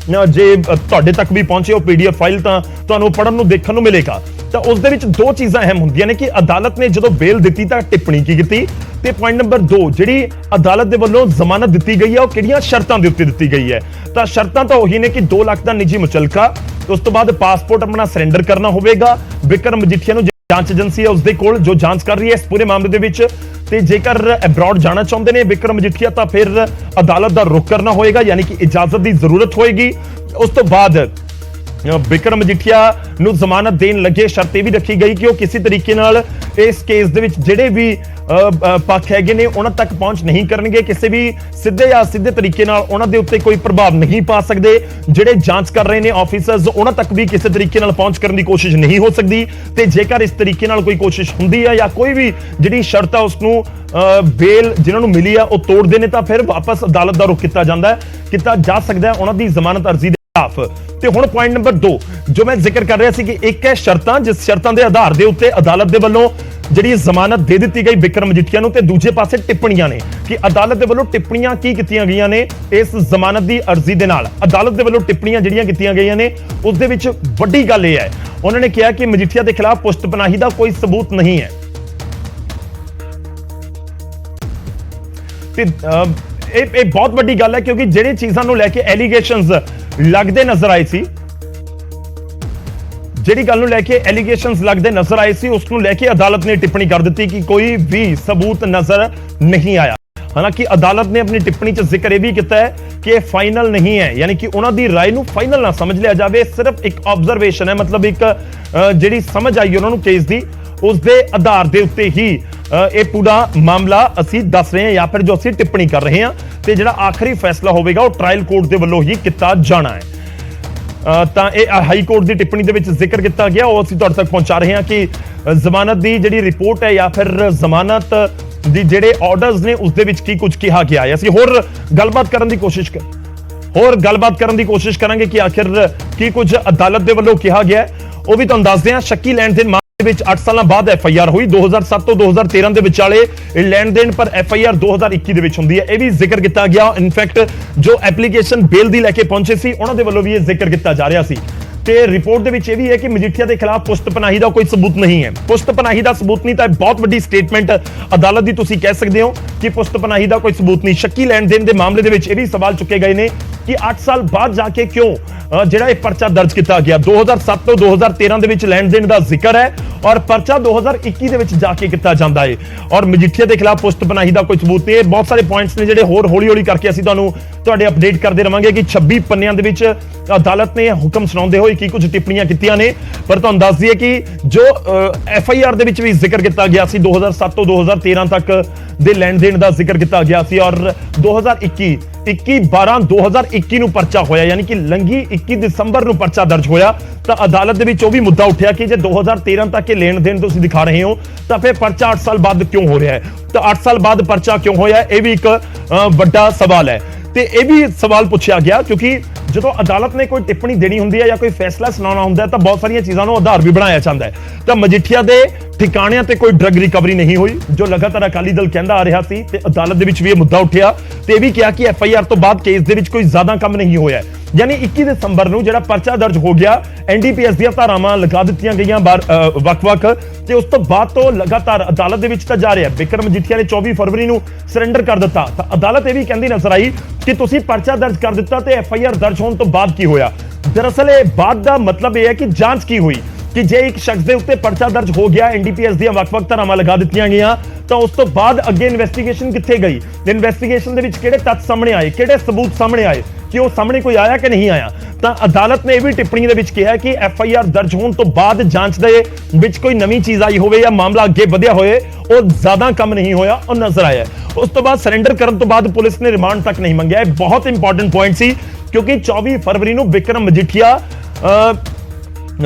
ਜੇ ਤੁਹਾਡੇ ਤੱਕ ਵੀ ਪਹੁੰਚੇ ਉਹ PDF ਫਾਈਲ ਤਾਂ ਤੁਹਾਨੂੰ ਪੜ੍ਹਨ ਨੂੰ ਦੇਖਣ ਨੂੰ ਮਿਲੇਗਾ। ਤਾਂ ਉਸ ਦੇ ਵਿੱਚ ਦੋ ਚੀਜ਼ਾਂ ਅਹਿਮ ਹੁੰਦੀਆਂ ਨੇ ਕਿ ਅਦਾਲਤ ਨੇ ਜਦੋਂ ਬੇਲ ਦਿੱਤੀ ਤਾਂ ਟਿੱਪਣੀ ਕੀ ਕੀਤੀ, ਤੇ ਪੁਆਇੰਟ ਨੰਬਰ 2 ਜਿਹੜੀ ਅਦਾਲਤ ਦੇ ਵੱਲੋਂ ਜ਼ਮਾਨਤ ਦਿੱਤੀ ਗਈ ਹੈ ਉਹ ਕਿਹੜੀਆਂ ਸ਼ਰਤਾਂ ਦੇ ਉੱਤੇ ਦਿੱਤੀ ਗਈ ਹੈ। ਤਾਂ ਸ਼ਰਤਾਂ ਤਾਂ ਉਹੀ ਨੇ ਕਿ 2 ਲੱਖ ਦਾ ਨਿੱਜੀ ਮੁਚਲਕਾ, ਉਸ ਤੋਂ ਬਾਅਦ ਪਾਸਪੋਰਟ ਆਪਣਾ ਸਰੈਂਡਰ ਕਰਨਾ ਹੋਵੇਗਾ। ਬਿਕਰਮ ਮਜੀਠੀਆ ਨੂੰ ਜਾਂਚ ਏਜੰਸੀ ਹੈ ਉਸ ਦੇ ਕੋਲ ਜੋ ਜਾਂਚ ਕਰ ਰਹੀ ਹੈ ਇਸ ਪੂਰੇ ਮਾਮਲੇ ਦੇ ਵਿੱਚ, ਤੇ ਜੇਕਰ ਅਬਰੋਡ ਜਾਣਾ ਚਾਹੁੰਦੇ ਨੇ ਬਿਕਰਮ ਮਜੀਠੀਆ ਤਾਂ ਫਿਰ ਅਦਾਲਤ ਦਾ ਰੁਖ ਕਰਨਾ ਹੋਏਗਾ, ਯਾਨੀ ਕਿ ਇਜਾਜ਼ਤ ਦੀ ਜ਼ਰੂਰਤ ਹੋਏਗੀ। ਉਸ ਤੋਂ ਬਾਅਦ ਬਿਕਰਮ ਮਜੀਠੀਆ ਨੂੰ ਜ਼ਮਾਨਤ ਦੇਣ ਲੱਗੇ ਸ਼ਰਤ ਇਹ ਵੀ ਰੱਖੀ ਗਈ ਕਿ ਉਹ ਕਿਸੇ ਤਰੀਕੇ ਨਾਲ ਇਸ ਕੇਸ ਦੇ ਵਿੱਚ ਜਿਹੜੇ ਵੀ ਪੱਖ ਹੈਗੇ ਨੇ ਉਹਨਾਂ ਤੱਕ ਪਹੁੰਚ ਨਹੀਂ ਕਰਨਗੇ, ਕਿਸੇ ਵੀ ਸਿੱਧੇ ਜਾਂ ਅਸਿੱਧੇ ਤਰੀਕੇ ਨਾਲ ਉਹਨਾਂ ਦੇ ਉੱਤੇ ਕੋਈ ਪ੍ਰਭਾਵ ਨਹੀਂ ਪਾ ਸਕਦੇ। ਜਿਹੜੇ ਜਾਂਚ ਕਰ ਰਹੇ ਨੇ ਆਫੀਸਰਸ ਉਹਨਾਂ ਤੱਕ ਵੀ ਕਿਸੇ ਤਰੀਕੇ ਨਾਲ ਪਹੁੰਚ ਕਰਨ ਦੀ ਕੋਸ਼ਿਸ਼ ਨਹੀਂ ਹੋ ਸਕਦੀ, ਤੇ ਜੇਕਰ ਇਸ ਤਰੀਕੇ ਨਾਲ ਕੋਈ ਕੋਸ਼ਿਸ਼ ਹੁੰਦੀ ਹੈ ਜਾਂ ਕੋਈ ਵੀ ਜਿਹੜੀ ਸ਼ਰਤ ਹੈ ਉਸ ਨੂੰ ਬੇਲ ਜਿਨ੍ਹਾਂ ਨੂੰ ਮਿਲੀ ਆ ਉਹ ਤੋੜਦੇ ਨੇ ਤਾਂ ਫਿਰ ਵਾਪਸ ਅਦਾਲਤ ਦਾ ਰੁਖ ਕੀਤਾ ਜਾ ਸਕਦਾ ਹੈ ਉਹਨਾਂ ਦੀ ਜ਼ਮਾਨਤ ਅਰਜ਼ੀ। ਤੇ ਹੁਣ ਪੁਆਇੰਟ ਨੰਬਰ 2 ਜੋ ਮੈਂ ਜ਼ਿਕਰ ਕਰ ਰਿਹਾ ਸੀ ਕਿ ਇੱਕ ਹੈ ਸ਼ਰਤਾਂ, ਜਿਸ ਸ਼ਰਤਾਂ ਦੇ ਆਧਾਰ ਦੇ ਉੱਤੇ ਅਦਾਲਤ ਦੇ ਵੱਲੋਂ ਜਿਹੜੀ ਜ਼ਮਾਨਤ ਦੇ ਦਿੱਤੀ ਗਈ ਬਿਕਰਮ ਮਜੀਠੀਆ ਨੂੰ, ਤੇ ਦੂਜੇ ਪਾਸੇ ਟਿੱਪਣੀਆਂ ਨੇ ਕਿ ਅਦਾਲਤ ਦੇ ਵੱਲੋਂ ਟਿੱਪਣੀਆਂ ਕੀ ਕੀਤੀਆਂ ਗਈਆਂ ਨੇ ਇਸ ਜ਼ਮਾਨਤ ਦੀ ਅਰਜ਼ੀ ਦੇ ਨਾਲ। ਅਦਾਲਤ ਦੇ ਵੱਲੋਂ ਟਿੱਪਣੀਆਂ ਜਿਹੜੀਆਂ ਕੀਤੀਆਂ ਗਈਆਂ ਨੇ ਉਸ ਦੇ ਵਿੱਚ ਵੱਡੀ ਗੱਲ ਇਹ ਹੈ, ਉਹਨਾਂ ਨੇ ਕਿਹਾ ਕਿ ਮਜੀਠੀਆ ਦੇ ਖਿਲਾਫ ਪੁਸ਼ਤ ਪਨਾਹੀ ਦਾ ਕੋਈ ਸਬੂਤ ਨਹੀਂ ਹੈ। ਤੇ ਇਹ ਬਹੁਤ ਵੱਡੀ ਗੱਲ ਹੈ ਕਿਉਂਕਿ ਜਿਹੜੀ ਚੀਜ਼ਾਂ ਨੂੰ ਲੈ ਕੇ ਐਲੀਗੇਸ਼ਨਸ ਲੱਗਦੇ ਨਜ਼ਰ ਆਏ ਸੀ, ਜਿਹੜੀ ਗੱਲ ਨੂੰ ਲੈ ਕੇ ਐਲੀਗੇਸ਼ਨਸ ਲੱਗਦੇ ਨਜ਼ਰ ਆਏ ਸੀ ਉਸ ਨੂੰ ਲੈ ਕੇ ਅਦਾਲਤ ਨੇ ਟਿੱਪਣੀ ਕਰ ਦਿੱਤੀ ਕਿ ਕੋਈ ਵੀ ਸਬੂਤ ਨਜ਼ਰ ਨਹੀਂ ਆਇਆ। ਹਾਲਾਂਕਿ ਅਦਾਲਤ ਨੇ ਆਪਣੀ ਟਿੱਪਣੀ 'ਚ ਜ਼ਿਕਰ ਇਹ ਵੀ ਕੀਤਾ ਹੈ ਕਿ ਇਹ ਫਾਈਨਲ ਨਹੀਂ ਹੈ, ਯਾਨੀ ਕਿ ਉਹਨਾਂ ਦੀ ਰਾਏ ਨੂੰ ਫਾਈਨਲ ਨਾ ਸਮਝ ਲਿਆ ਜਾਵੇ, ਸਿਰਫ ਇੱਕ ਆਬਜ਼ਰਵੇਸ਼ਨ ਹੈ, ਮਤਲਬ ਇੱਕ ਜਿਹੜੀ ਸਮਝ ਆਈ ਉਹਨਾਂ ਨੂੰ ਕੇਸ ਦੀ ਉਸ ਦੇ ਆਧਾਰ ਦੇ ਉੱਤੇ ਹੀ ਇਹ ਪੂਰਾ ਮਾਮਲਾ ਅਸੀਂ ਦੱਸ ਰਹੇ ਹਾਂ ਜਾਂ ਫਿਰ ਜੋ ਅਸੀਂ ਟਿੱਪਣੀ ਕਰ ਰਹੇ ਹਾਂ, ਤੇ ਜਿਹੜਾ ਆਖਰੀ ਫੈਸਲਾ ਹੋਵੇਗਾ ਉਹ ਟ੍ਰਾਇਲ ਕੋਰਟ ਦੇ ਵੱਲੋਂ ਹੀ ਕੀਤਾ ਜਾਣਾ ਹੈ। ਤਾਂ ਇਹ ਹਾਈ ਕੋਰਟ ਦੀ ਟਿੱਪਣੀ ਦੇ ਵਿੱਚ ਜ਼ਿਕਰ ਕੀਤਾ ਗਿਆ ਉਹ ਅਸੀਂ ਤੁਹਾਡੇ ਤੱਕ ਪਹੁੰਚਾ ਰਹੇ ਹਾਂ ਕਿ ਜ਼ਮਾਨਤ ਦੀ ਜਿਹੜੀ ਰਿਪੋਰਟ ਹੈ ਜਾਂ ਫਿਰ ਜ਼ਮਾਨਤ ਦੀ ਜਿਹੜੇ ਆਰਡਰਸ ਨੇ ਉਸ ਦੇ ਵਿੱਚ ਕੀ ਕੁਝ ਕਿਹਾ ਗਿਆ ਹੈ। ਅਸੀਂ ਹੋਰ ਗੱਲਬਾਤ ਕਰਨ ਦੀ ਕੋਸ਼ਿਸ਼ ਕਰਾਂਗੇ ਕਿ ਆਖਿਰ ਕੀ ਕੁਝ ਅਦਾਲਤ ਦੇ ਵੱਲੋਂ ਕਿਹਾ ਗਿਆ ਉਹ ਵੀ ਤੁਹਾਨੂੰ ਦੱਸਦੇ ਹਾਂ। ਸ਼ੱਕੀ ਲੈਣ ਦੇਣ ਵਿੱਚ 8 ਸਾਲਾਂ ਬਾਅਦ FIR ਹੋਈ 2007 ਤੋਂ 2013 ਦੇ ਵਿਚਾਲੇ ਲੈਣ ਦੇਣ ਪਰ FIR 2021 ਦੇ ਵਿੱਚ ਹੁੰਦੀ ਹੈ, ਇਹ ਵੀ ਜ਼ਿਕਰ ਕੀਤਾ ਗਿਆ। ਇਨਫੈਕਟ ਜੋ ਐਪਲੀਕੇਸ਼ਨ ਬੇਲ ਦੀ ਲੈ ਕੇ ਪਹੁੰਚੇ ਸੀ ਉਹਨਾਂ ਦੇ ਵੱਲੋਂ ਵੀ ਇਹ ਜ਼ਿਕਰ ਕੀਤਾ ਜਾ ਰਿਹਾ ਸੀ। ਤੇ ਰਿਪੋਰਟ ਦੇ ਵਿੱਚ ਇਹ ਵੀ ਹੈ ਕਿ ਮਜੀਠੀਆ ਦੇ ਖਿਲਾਫ ਪੁਸ਼ਤ ਪਨਾਹੀ ਦਾ ਕੋਈ ਸਬੂਤ ਨਹੀਂ ਹੈ। ਪੁਸ਼ਤ ਪਨਾਹੀ ਦਾ ਸਬੂਤ ਨਹੀਂ ਤਾਂ ਬਹੁਤ ਵੱਡੀ ਸਟੇਟਮੈਂਟ ਅਦਾਲਤ ਦੀ ਤੁਸੀਂ ਕਹਿ ਸਕਦੇ ਹੋ ਕਿ ਪੁਸ਼ਤ ਪਨਾਹੀ ਦਾ ਕੋਈ ਸਬੂਤ ਨਹੀਂ। ਸ਼ੱਕੀ ਲੈਣ ਦੇਣ ਦੇ ਮਾਮਲੇ ਦੇ ਵਿੱਚ ਇਹ ਵੀ ਸਵਾਲ ਚੁੱਕੇ ਗਏ ਨੇ ਕਿ 8 ਸਾਲ ਬਾਅਦ ਜਾ ਕੇ ਕਿਉਂ ਜਿਹੜਾ ਇਹ ਪਰਚਾ ਦਰਜ ਕੀਤਾ ਗਿਆ। 2007 ਤੋਂ 2013 ਦੇ ਵਿੱਚ ਲੈਣ ਦੇਣ ਦਾ ਜ਼ਿਕਰ ਹੈ ਔਰ ਪਰਚਾ 2021 ਦੇ ਵਿੱਚ ਜਾ ਕੇ ਕੀਤਾ ਜਾਂਦਾ ਹੈ ਔਰ ਮਜੀਠੀਆ ਦੇ ਖਿਲਾਫ ਪੁਸ਼ਤ ਪਨਾਹੀ ਦਾ ਕੋਈ ਸਬੂਤ ਨਹੀਂ। ਬਹੁਤ ਸਾਰੇ ਪੁਆਇੰਟਸ ਨੇ ਜਿਹੜੇ ਹੋਰ ਹੌਲੀ-ਹੌਲੀ ਕਰਕੇ ਅਸੀਂ ਤੁਹਾਡੇ ਅਪਡੇਟ ਕਰਦੇ ਰਵਾਂਗੇ ਕਿ 26 ਪੰਨਿਆਂ ਦੇ ਵਿੱਚ ਅਦਾਲਤ ਨੇ ਹੁਕਮ ਸੁਣਾਉਂਦੇ ਹੋਏ ਕੀ ਕੁਝ ਟਿੱਪਣੀਆਂ ਕੀਤੀਆਂ ਨੇ। ਪਰ ਤੁਹਾਨੂੰ ਦੱਸ ਦਈਏ ਕਿ ਜੋ FIR ਦੇ ਵਿੱਚ ਵੀ ਜ਼ਿਕਰ ਕੀਤਾ ਗਿਆ ਸੀ 2007 ਤੋਂ 2013 ਤੱਕ ਦੇ ਲੈਣ ਦੇਣ ਦਾ ਜ਼ਿਕਰ ਕੀਤਾ ਗਿਆ ਸੀ ਔਰ 21/12/2021 ਨੂੰ ਪਰਚਾ ਹੋਇਆ, ਯਾਨੀ ਕਿ ਲੰਘੀ 21 ਦਸੰਬਰ ਨੂੰ ਪਰਚਾ ਦਰਜ ਹੋਇਆ। ਤਾਂ ਅਦਾਲਤ ਦੇ ਵਿੱਚ ਉਹ ਵੀ ਮੁੱਦਾ ਉੱਠਿਆ ਕਿ ਜੇ 2013 ਤੱਕ ਇਹ ਲੈਣ ਦੇਣ ਤੁਸੀਂ ਦਿਖਾ ਰਹੇ ਹੋ ਤਾਂ ਫਿਰ ਪਰਚਾ 8 ਸਾਲ ਬਾਅਦ ਕਿਉਂ ਹੋ ਰਿਹਾ ਹੈ, ਤਾਂ 8 ਸਾਲ ਬਾਅਦ ਪਰਚਾ ਕਿਉਂ ਹੋਇਆ ਇਹ ਵੀ ਇੱਕ ਵੱਡਾ ਸਵਾਲ ਹੈ। ਤੇ ਇਹ ਵੀ ਸਵਾਲ ਪੁੱਛਿਆ ਗਿਆ ਕਿਉਂਕਿ ਜਦੋਂ ਅਦਾਲਤ ਨੇ ਕੋਈ ਟਿੱਪਣੀ ਦੇਣੀ ਹੁੰਦੀ ਹੈ ਜਾਂ ਕੋਈ ਫੈਸਲਾ ਸੁਣਾਉਣਾ ਹੁੰਦਾ ਹੈ ਤਾਂ ਬਹੁਤ ਸਾਰੀਆਂ ਚੀਜ਼ਾਂ ਨੂੰ ਆਧਾਰ ਵੀ ਬਣਾਇਆ ਜਾਂਦਾ ਹੈ। ਤਾਂ ਮਜੀਠੀਆ ਦੇ ਠਿਕਾਣਿਆਂ ਤੇ ਕੋਈ ਡਰੱਗ ਰਿਕਵਰੀ ਨਹੀਂ ਹੋਈ, ਜੋ ਲਗਾਤਾਰ ਅਕਾਲੀ ਦਲ ਕਹਿੰਦਾ ਆ ਰਿਹਾ ਸੀ, ਤੇ ਅਦਾਲਤ ਦੇ ਵਿੱਚ ਵੀ ਇਹ ਮੁੱਦਾ ਉੱਠਿਆ ਤੇ ਇਹ ਵੀ ਕਿਹਾ ਕਿ FIR ਤੋਂ ਬਾਅਦ ਕੇਸ ਦੇ ਵਿੱਚ ਕੋਈ ਜ਼ਿਆਦਾ ਕੰਮ ਨਹੀਂ ਹੋਇਆ। ਯਾਨੀ 21 ਦਸੰਬਰ ਨੂੰ ਜਿਹੜਾ ਪਰਚਾ ਦਰਜ ਹੋ ਗਿਆ, NDPS ਦੀਆਂ ਧਾਰਾਵਾਂ ਲਗਾ ਦਿੱਤੀਆਂ ਗਈਆਂ ਵੱਖ-ਵੱਖ, ਤੇ ਉਸ ਤੋਂ ਬਾਅਦ ਤੋਂ ਲਗਾਤਾਰ ਅਦਾਲਤ ਦੇ ਵਿੱਚ ਤਾਂ ਜਾ ਰਿਹਾ। ਬਿਕਰਮ ਮਜੀਠੀਆ ਨੇ 24 ਫਰਵਰੀ ਨੂੰ ਸਰੈਂਡਰ ਕਰ ਦਿੱਤਾ ਤਾਂ ਅਦਾਲਤ ਇਹ ਵੀ ਕਹਿੰਦੀ ਨਜ਼ਰ ਆਈ ਕਿ ਤੁਸੀਂ ਪਰਚਾ ਦਰਜ ਕਰ ਦਿੱਤਾ ਤੇ FIR ਦਰਜ ਹੋਣ ਤੋਂ ਬਾਅਦ ਕੀ ਹੋਇਆ। ਦਰਅਸਲ ਇਹ ਬਾਤ ਦਾ ਮਤਲਬ ਇਹ ਹੈ ਕਿ ਜਾਂਚ ਕੀ ਹੋਈ, ਕਿ ਜੇ ਇੱਕ ਸ਼ਖਸ ਦੇ ਉੱਤੇ ਪਰਚਾ ਦਰਜ ਹੋ ਗਿਆ, NDPS ਦੀਆਂ ਵੱਖ-ਵੱਖ ਧਾਰਾਵਾਂ ਲਗਾ ਦਿੱਤੀਆਂ ਗਈਆਂ, ਤਾਂ ਉਸ ਤੋਂ ਬਾਅਦ ਅੱਗੇ ਇਨਵੈਸਟੀਗੇਸ਼ਨ ਕਿੱਥੇ ਗਈ, ਇਨਵੈਸਟੀਗੇਸ਼ਨ ਦੇ ਵਿੱਚ ਕਿਹੜੇ ਤੱਥ ਸਾਹਮਣੇ ਆਏ, ਕਿਹੜੇ ਸਬੂਤ ਸਾਹਮਣੇ ਆਏ, ਕਿ ਉਹ ਸਾਹਮਣੇ ਕੋਈ ਆਇਆ ਕਿ ਨਹੀਂ ਆਇਆ। ਤਾਂ ਅਦਾਲਤ ਨੇ ਇਹ ਵੀ ਟਿੱਪਣੀ ਦੇ ਵਿੱਚ ਕਿਹਾ ਕਿ FIR ਦਰਜ ਹੋਣ ਤੋਂ ਬਾਅਦ ਜਾਂਚ ਦੇ ਵਿੱਚ ਕੋਈ ਨਵੀਂ ਚੀਜ਼ ਆਈ ਹੋਵੇ ਜਾਂ ਮਾਮਲਾ ਅੱਗੇ ਵਧਿਆ ਹੋਏ, ਉਹ ਜ਼ਿਆਦਾ ਕੰਮ ਨਹੀਂ ਹੋਇਆ, ਉਹ ਨਜ਼ਰ ਆਇਆ। ਉਸ ਤੋਂ ਬਾਅਦ ਸਰੈਂਡਰ ਕਰਨ ਤੋਂ ਬਾਅਦ ਪੁਲਿਸ ਨੇ ਰਿਮਾਂਡ ਤੱਕ ਨਹੀਂ ਮੰਗਿਆ। ਇਹ ਬਹੁਤ ਇੰਪੋਰਟੈਂਟ ਪੁਆਇੰਟ ਸੀ, ਕਿਉਂਕਿ 24 ਫਰਵਰੀ ਨੂੰ ਬਿਕਰਮ ਮਜੀਠੀਆ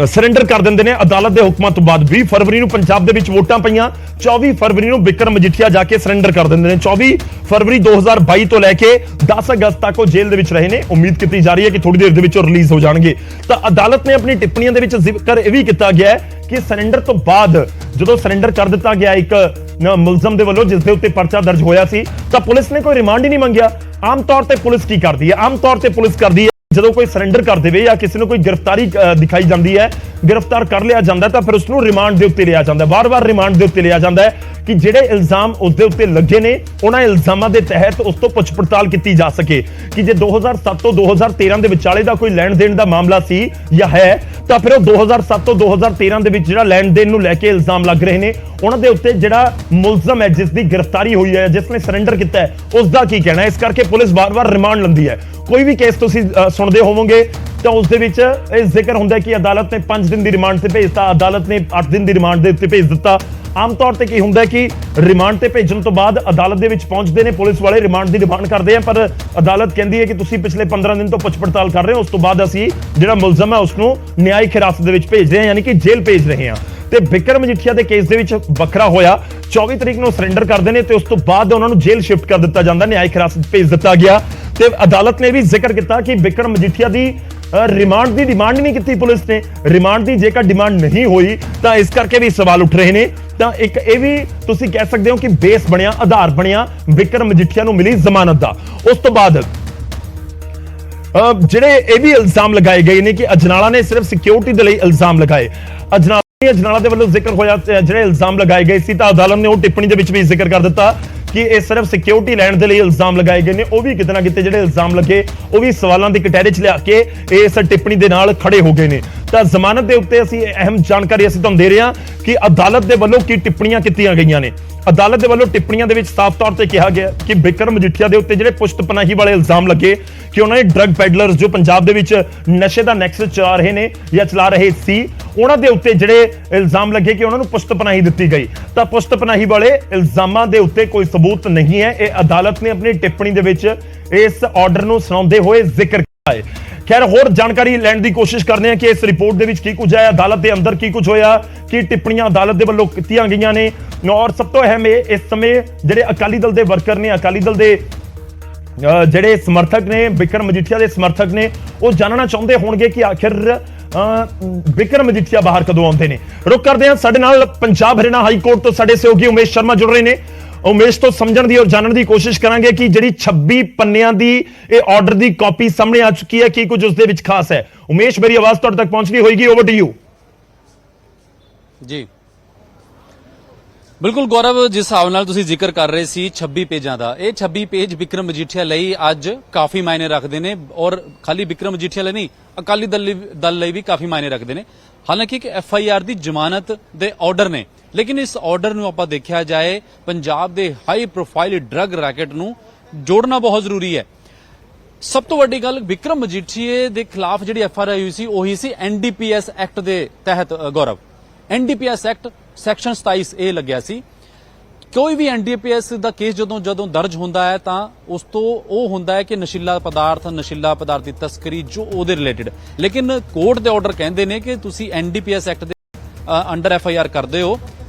ਸਰੈਂਡਰ ਕਰ ਦਿੰਦੇ ਨੇ ਅਦਾਲਤ ਦੇ ਹੁਕਮਾਂ ਤੋਂ ਬਾਅਦ। 20 ਫਰਵਰੀ ਨੂੰ ਪੰਜਾਬ ਦੇ ਵਿੱਚ ਵੋਟਾਂ ਪਈਆਂ, 24 ਫਰਵਰੀ ਨੂੰ ਬਿਕਰਮ ਮਜੀਠੀਆ ਜਾ ਕੇ ਸਰੈਂਡਰ ਕਰ ਦਿੰਦੇ ਨੇ। 24 ਫਰਵਰੀ 2022 ਤੋਂ ਲੈ ਕੇ 10 ਅਗਸਤ ਤੱਕ ਉਹ ਜੇਲ੍ਹ ਦੇ ਵਿੱਚ ਰਹੇ ਨੇ। ਉਮੀਦ ਕੀਤੀ ਜਾ ਰਹੀ ਹੈ ਕਿ ਥੋੜੀ ਦੇਰ ਦੇ ਵਿੱਚ ਉਹ ਰਿਲੀਜ਼ ਹੋ ਜਾਣਗੇ। ਤਾਂ ਅਦਾਲਤ ਨੇ ਆਪਣੀ ਟਿੱਪਣੀਆਂ ਦੇ ਵਿੱਚ ਜ਼ਿਕਰ ਇਹ ਵੀ ਕੀਤਾ ਗਿਆ ਹੈ ਕਿ ਸਰੈਂਡਰ ਤੋਂ ਬਾਅਦ ਜਦੋਂ ਸਰੈਂਡਰ ਕਰ ਦਿੱਤਾ ਗਿਆ ਇੱਕ ਮੁਲਜ਼ਮ ਦੇ ਵੱਲੋਂ ਜਿਸ ਦੇ ਉੱਤੇ ਪਰਚਾ ਦਰਜ ਹੋਇਆ ਸੀ, ਤਾਂ ਪੁਲਿਸ ਨੇ ਕੋਈ ਰਿਮਾਂਡ ਹੀ ਨਹੀਂ ਮੰਗਿਆ। ਆਮ ਤੌਰ ਤੇ ਪੁਲਿਸ ਕੀ ਕਰਦੀ ਹੈ, ਆਮ ਤੌਰ ਤੇ ਪੁਲਿਸ ਕਰਦੀ ਹੈ ਜਦੋਂ ਕੋਈ ਸਰੈਂਡਰ ਕਰ ਦੇਵੇ ਜਾਂ ਕਿਸੇ ਨੂੰ ਕੋਈ ਗ੍ਰਿਫਤਾਰੀ ਦਿਖਾਈ ਜਾਂਦੀ ਹੈ, ਗ੍ਰਿਫਤਾਰ ਕਰ ਲਿਆ ਜਾਂਦਾ, ਤਾਂ ਫਿਰ ਉਸ ਨੂੰ ਰਿਮਾਂਡ ਦੇ ਉੱਤੇ ਲਿਆ ਜਾਂਦਾ, ਵਾਰ-ਵਾਰ ਰਿਮਾਂਡ ਦੇ ਉੱਤੇ ਲਿਆ ਜਾਂਦਾ ਹੈ ਕਿ ਜਿਹੜੇ ਇਲਜ਼ਾਮ ਉਸ ਦੇ ਉੱਤੇ ਲੱਗੇ ਨੇ ਉਹਨਾਂ ਇਲਜ਼ਾਮਾਂ ਦੇ ਤਹਿਤ ਉਸ ਤੋਂ ਪੁੱਛ ਪੜਤਾਲ ਕੀਤੀ ਜਾ ਸਕੇ। ਕਿ ਜੇ 2007 ਤੋਂ 2013 ਦੇ ਵਿਚਾਲੇ ਦਾ ਕੋਈ ਲੈਣ ਦੇਣ ਦਾ ਮਾਮਲਾ ਸੀ ਜਾਂ ਹੈ, ਤਾਂ ਫਿਰ ਉਹ 2007 ਤੋਂ 2013 ਦੇ ਵਿੱਚ ਜਿਹੜਾ ਲੈਣ ਦੇਣ ਨੂੰ ਲੈ ਕੇ ਇਲਜ਼ਾਮ ਲੱਗ ਰਹੇ ਨੇ, ਉਹਨਾਂ ਦੇ ਉੱਤੇ ਜਿਹੜਾ ਮੁਲਜ਼ਮ ਹੈ ਜਿਸ ਦੀ ਗ੍ਰਿਫਤਾਰੀ ਹੋਈ ਹੈ, ਜਿਸ ਨੇ ਸਰੈਂਡਰ ਕੀਤਾ ਹੈ, ਉਸ ਦਾ ਕੀ ਕਹਿਣਾ ਹੈ। ਇਸ ਕਰਕੇ ਪੁਲਿਸ ਵਾਰ-ਵਾਰ ਰਿਮਾਂਡ ਲੈਂਦੀ ਹੈ। ਕੋਈ ਵੀ ਕੇਸ ਤੁਸੀਂ ਸੁਣਦੇ ਹੋਵੋਗੇ ਤਾਂ ਉਸ ਦੇ ਵਿੱਚ ਇਹ ਜ਼ਿਕਰ ਹੁੰਦਾ ਕਿ ਅਦਾਲਤ ਨੇ 5 ਦਿਨ ਦੀ ਰਿਮਾਂਡ ਤੇ ਭੇਜਤਾ, ਅਦਾਲਤ ਨੇ 8 ਦਿਨ ਦੀ ਰਿਮਾਂਡ ਦੇ ਉੱਤੇ ਭੇਜ ਦਿੱਤਾ। ਆਮ ਤੌਰ ਤੇ ਕੀ ਹੁੰਦਾ ਕਿ ਰਿਮਾਂਡ ਤੇ ਭੇਜਣ ਤੋਂ ਬਾਅਦ ਅਦਾਲਤ ਦੇ ਵਿੱਚ ਪਹੁੰਚਦੇ ਨੇ ਪੁਲਿਸ ਵਾਲੇ, ਰਿਮਾਂਡ ਦੀ ਡਿਮਾਂਡ ਕਰਦੇ ਆ, ਪਰ ਅਦਾਲਤ ਕਹਿੰਦੀ ਹੈ ਕਿ ਤੁਸੀਂ ਪਿਛਲੇ 15 ਦਿਨ ਤੋਂ ਪੁੱਛ ਪੜਤਾਲ ਕਰ ਰਹੇ ਹੋ, ਉਸ ਤੋਂ ਬਾਅਦ ਅਸੀਂ ਜਿਹੜਾ ਮੁਲਜ਼ਮ ਹੈ ਉਸ ਨੂੰ ਨਿਆਇਕ ਹਿਰਾਸਤ ਦੇ ਵਿੱਚ ਭੇਜ ਰਹੇ ਹਾਂ, ਯਾਨੀ ਕਿ ਜੇਲ੍ਹ ਭੇਜ ਰਹੇ ਹਾਂ। ਤੇ ਬਿਕਰਮ ਮਜੀਠੀਆ ਦੇ ਕੇਸ ਦੇ ਵਿੱਚ ਵੱਖਰਾ ਹੋਇਆ। 24 ਤਰੀਕ ਨੂੰ ਸਰੈਂਡਰ ਕਰਦੇ ਨੇ ਤੇ ਉਸ ਤੋਂ ਬਾਅਦ ਉਹਨਾਂ ਨੂੰ ਜੇਲ੍ਹ ਸ਼ਿਫਟ ਕਰ ਦਿੱਤਾ ਜਾਂਦਾ, ਨਿਆਇਕ ਹਿਰਾਸਤ ਭੇਜ ਦਿੱਤਾ ਗਿਆ। ਤੇ ਅਦਾਲਤ ਨੇ ਵੀ ਜ਼ਿਕਰ ਕੀਤਾ ਕਿ ਬਿਕਰਮ ਮਜੀਠੀਆ ਦੀ ਰਿਮਾਂਡ ਦੀ ਡਿਮਾਂਡ ਨਹੀਂ ਕੀਤੀ ਪੁਲਿਸ ਨੇ। ਰਿਮਾਂਡ ਦੀ ਜੇਕਰ ਡਿਮਾਂਡ ਨਹੀਂ ਹੋਈ ਤਾਂ ਇਸ ਕਰਕੇ ਵੀ ਸਵਾਲ ਉੱਠ ਰਹੇ ਨੇ। ਤਾਂ ਇੱਕ ਇਹ ਵੀ ਤੁਸੀਂ ਕਹਿ ਸਕਦੇ ਹੋ ਕਿ ਬੇਸ ਬਣਿਆ, ਆਧਾਰ ਬਣਿਆ ਬਿਕਰਮ ਮਜੀਠੀਆ ਨੂੰ ਮਿਲੀ ਜ਼ਮਾਨਤ ਦਾ। ਉਸ ਤੋਂ ਬਾਅਦ ਜਿਹੜੇ ਇਹ ਵੀ ਇਲਜ਼ਾਮ ਲਗਾਏ ਗਏ ਨੇ ਕਿ ਅਜਨਾਲਾ ਨੇ ਸਿਰਫ ਸਿਕਿਉਰਿਟੀ ਦੇ ਲਈ ਇਲਜ਼ਾਮ ਲਗਾਏ। ਅਜਨਾਲਾ ਦੇ ਵੱਲੋਂ ਜ਼ਿਕਰ ਹੋਇਆ ਜਿਹੜੇ ਇਲਜ਼ਾਮ ਲਗਾਏ ਗਏ ਸੀ, ਤਾਂ ਅਦਾਲਤ ਨੇ ਉਹ ਟਿੱਪਣੀ ਦੇ ਵਿੱਚ ਵੀ ਜ਼ਿਕਰ ਕਰ ਦਿੱਤਾ ਕਿ ਇਹ ਸਿਰਫ ਸਿਕਿਉਰਿਟੀ ਲੈਣ ਦੇ ਲਈ ਇਲਜ਼ਾਮ ਲਗਾਏ ਗਏ ਨੇ। ਉਹ ਵੀ ਕਿਤੇ ਨਾ ਕਿਤੇ ਜਿਹੜੇ ਇਲਜ਼ਾਮ ਲੱਗੇ ਉਹ ਵੀ ਸਵਾਲਾਂ ਦੀ ਕਟਹਿਰੇ 'ਚ ਲਿਆ ਕੇ ਇਸ ਟਿੱਪਣੀ ਦੇ ਨਾਲ ਖੜੇ ਹੋ ਗਏ ਨੇ। ਤਾਂ ਜ਼ਮਾਨਤ ਦੇ ਉੱਤੇ ਅਸੀਂ ਅਹਿਮ ਜਾਣਕਾਰੀ ਅਸੀਂ ਤੁਹਾਨੂੰ ਦੇ ਰਹੇ ਹਾਂ ਕਿ ਅਦਾਲਤ ਦੇ ਵੱਲੋਂ ਕੀ ਟਿੱਪਣੀਆਂ ਕੀਤੀਆਂ ਗਈਆਂ ਨੇ। ਅਦਾਲਤ ਦੇ ਵੱਲੋਂ ਟਿੱਪਣੀਆਂ ਦੇ ਵਿੱਚ ਸਾਫ਼ ਤੌਰ ਤੇ ਕਿਹਾ ਗਿਆ ਕਿ ਬਿਕਰਮ ਮਜੀਠੀਆ ਦੇ ਉੱਤੇ ਜਿਹੜੇ ਪੁਸ਼ਤ ਪਨਾਹੀ ਵਾਲੇ ਇਲਜ਼ਾਮ ਲੱਗੇ ਕਿ ਉਹਨਾਂ ਨੇ ਡਰੱਗ ਪੈਡਲਰਸ ਜੋ ਪੰਜਾਬ ਦੇ ਵਿੱਚ ਨਸ਼ੇ ਦਾ ਨੈਕਸਸ ਚਲਾ ਰਹੇ ਨੇ ਜਾਂ ਚਲਾ ਰਹੇ ਸੀ, ਉਹਨਾਂ ਦੇ ਉੱਤੇ ਜਿਹੜੇ ਇਲਜ਼ਾਮ ਲੱਗੇ ਕਿ ਉਹਨਾਂ ਨੂੰ ਪੁਸ਼ਤ ਪਨਾਹੀ ਦਿੱਤੀ ਗਈ। ਤਾਂ ਪੁਸ਼ਤ ਪਨਾਹੀ ਵਾਲੇ ਇਲਜ਼ਾਮਾਂ ਦੇ ਉੱਤੇ ਕੋਈ ਸਬੂਤ ਨਹੀਂ ਹੈ। ਇਹ ਅਦਾਲਤ ਨੇ ਆਪਣੀ ਟਿੱਪਣੀ ਦੇ ਵਿੱਚ ਇਸ ਆਰਡਰ ਨੂੰ ਸੁਣਾਉਂਦੇ ਹੋਏ ਜ਼ਿਕਰ ਕੀਤਾ ਹੈ। ਖੈਰ ਹੋਰ ਜਾਣਕਾਰੀ ਲੈਣ ਦੀ ਕੋਸ਼ਿਸ਼ ਕਰਦੇ ਹਾਂ ਕਿ ਇਸ ਰਿਪੋਰਟ ਦੇ ਵਿੱਚ ਕੀ ਕੁਝ ਹੈ, ਅਦਾਲਤ ਦੇ ਅੰਦਰ ਕੀ ਕੁਝ ਹੋਇਆ, ਕੀ ਟਿੱਪਣੀਆਂ ਅਦਾਲਤ ਦੇ ਵੱਲੋਂ ਕੀਤੀਆਂ ਗਈਆਂ ਨੇ। ਔਰ ਸਭ ਤੋਂ ਅਹਿਮ ਇਸ ਸਮੇਂ ਜਿਹੜੇ ਅਕਾਲੀ ਦਲ ਦੇ ਵਰਕਰ ਨੇ, ਅਕਾਲੀ ਦਲ ਦੇ ਜਿਹੜੇ ਸਮਰਥਕ ਨੇ, ਬਿਕਰਮ ਮਜੀਠੀਆ ਦੇ ਸਮਰਥਕ ਨੇ, ਉਹ ਜਾਣਨਾ ਚਾਹੁੰਦੇ ਹੋਣਗੇ ਕਿ ਆਖਿਰ ਬਿਕਰਮ ਮਜੀਠੀਆ ਬਾਹਰ ਕਦੋਂ ਆਉਂਦੇ ਨੇ। ਰੁਕ ਕਰਦੇ ਹਾਂ, ਸਾਡੇ ਨਾਲ ਪੰਜਾਬ ਹਰਿਆਣਾ ਹਾਈ ਕੋਰਟ ਤੋਂ ਸਾਡੇ ਸਹਿਯੋਗੀ ਉਮੇਸ਼ ਸ਼ਰਮਾ ਜੁੜ ਰਹੇ ਨੇ। ਉਮੇਸ਼ ਤੋਂ ਸਮਝਣ ਦੀ ਔਰ ਜਾਣਨ ਦੀ ਕੋਸ਼ਿਸ਼ ਕਰਾਂਗੇ ਕਿ ਜਿਹੜੀ 26 ਪੰਨਿਆਂ ਦੀ ਇਹ ਆਰਡਰ ਦੀ ਕਾਪੀ ਸਾਹਮਣੇ ਆ ਚੁੱਕੀ ਹੈ, ਕੀ ਕੁਝ ਉਸ ਦੇ ਵਿੱਚ ਖਾਸ ਹੈ। ਉਮੇਸ਼, ਮੇਰੀ ਆਵਾਜ਼ ਤੁਹਾਡੇ ਤੱਕ ਪਹੁੰਚਦੀ ਹੋਏਗੀ, ਓਵਰ ਟੂ ਯੂ। ਜੀ ਬਿਲਕੁਲ ਗੌਰਵ, ਜਿਸ ਹਿਸਾਬ ਨਾਲ ਤੁਸੀਂ ਜ਼ਿਕਰ ਕਰ ਰਹੇ ਸੀ 26 ਪੇਜਾਂ ਦਾ, ਇਹ 26 ਪੇਜ ਬਿਕਰਮ ਮਜੀਠੀਆ ਲਈ ਅੱਜ ਕਾਫੀ ਮਾਇਨੇ ਰੱਖਦੇ ਨੇ। ਔਰ ਖਾਲੀ ਬਿਕਰਮ ਮਜੀਠੀਆ ਲਈ ਨਹੀਂ, ਅਕਾਲੀ ਦਲ ਲਈ ਵੀ ਕਾਫੀ ਮਾਇਨੇ ਰੱਖਦੇ ਨੇ। ਹਾਲਾਂਕਿ ਇੱਕ FIR ਦੀ ਜ਼ਮਾਨਤ ਦੇ ਆਰਡਰ ਨੇ, ਲੇਕਿਨ ਇਸ ਆਰਡਰ ਨੂੰ ਆਪਾਂ ਦੇਖਿਆ ਜਾਏ ਪੰਜਾਬ ਦੇ ਹਾਈ ਪ੍ਰੋਫਾਈਲ ਡਰੱਗ ਰੈਕਟ ਨੂੰ ਜੋੜਨਾ ਬਹੁਤ ਜ਼ਰੂਰੀ ਹੈ। ਸਭ ਤੋਂ ਵੱਡੀ ਗੱਲ, ਬਿਕਰਮ ਮਜੀਠੀਏ ਦੇ ਖਿਲਾਫ ਜਿਹੜੀ FIR ਹੋਈ ਸੀ ਉਹੀ ਸੀ NDPS ਐਕਟ ਦੇ ਤਹਿਤ। ਗੌਰਵ, NDPS ਐਕਟ ਸੈਕਸ਼ਨ 27 ਇਹ ਲੱਗਿਆ ਸੀ। ਕੋਈ ਵੀ NDPS ਦਾ ਕੇਸ ਜਦੋਂ ਦਰਜ ਹੁੰਦਾ ਹੈ ਤਾਂ ਉਸ ਤੋਂ ਉਹ ਹੁੰਦਾ ਹੈ ਕਿ ਨਸ਼ੀਲਾ ਪਦਾਰਥ ਦੀ ਤਸਕਰੀ ਜੋ ਉਹਦੇ ਰਿਲੇਟਡ। ਲੇਕਿਨ ਕੋਰਟ ਦੇ ਆਰਡਰ ਕਹਿੰਦੇ ਨੇ ਕਿ ਤੁਸੀਂ NDPS ਐਕਟ ਦੇ ਅੰਡਰ FIR ਕਰਦੇ ਹੋ,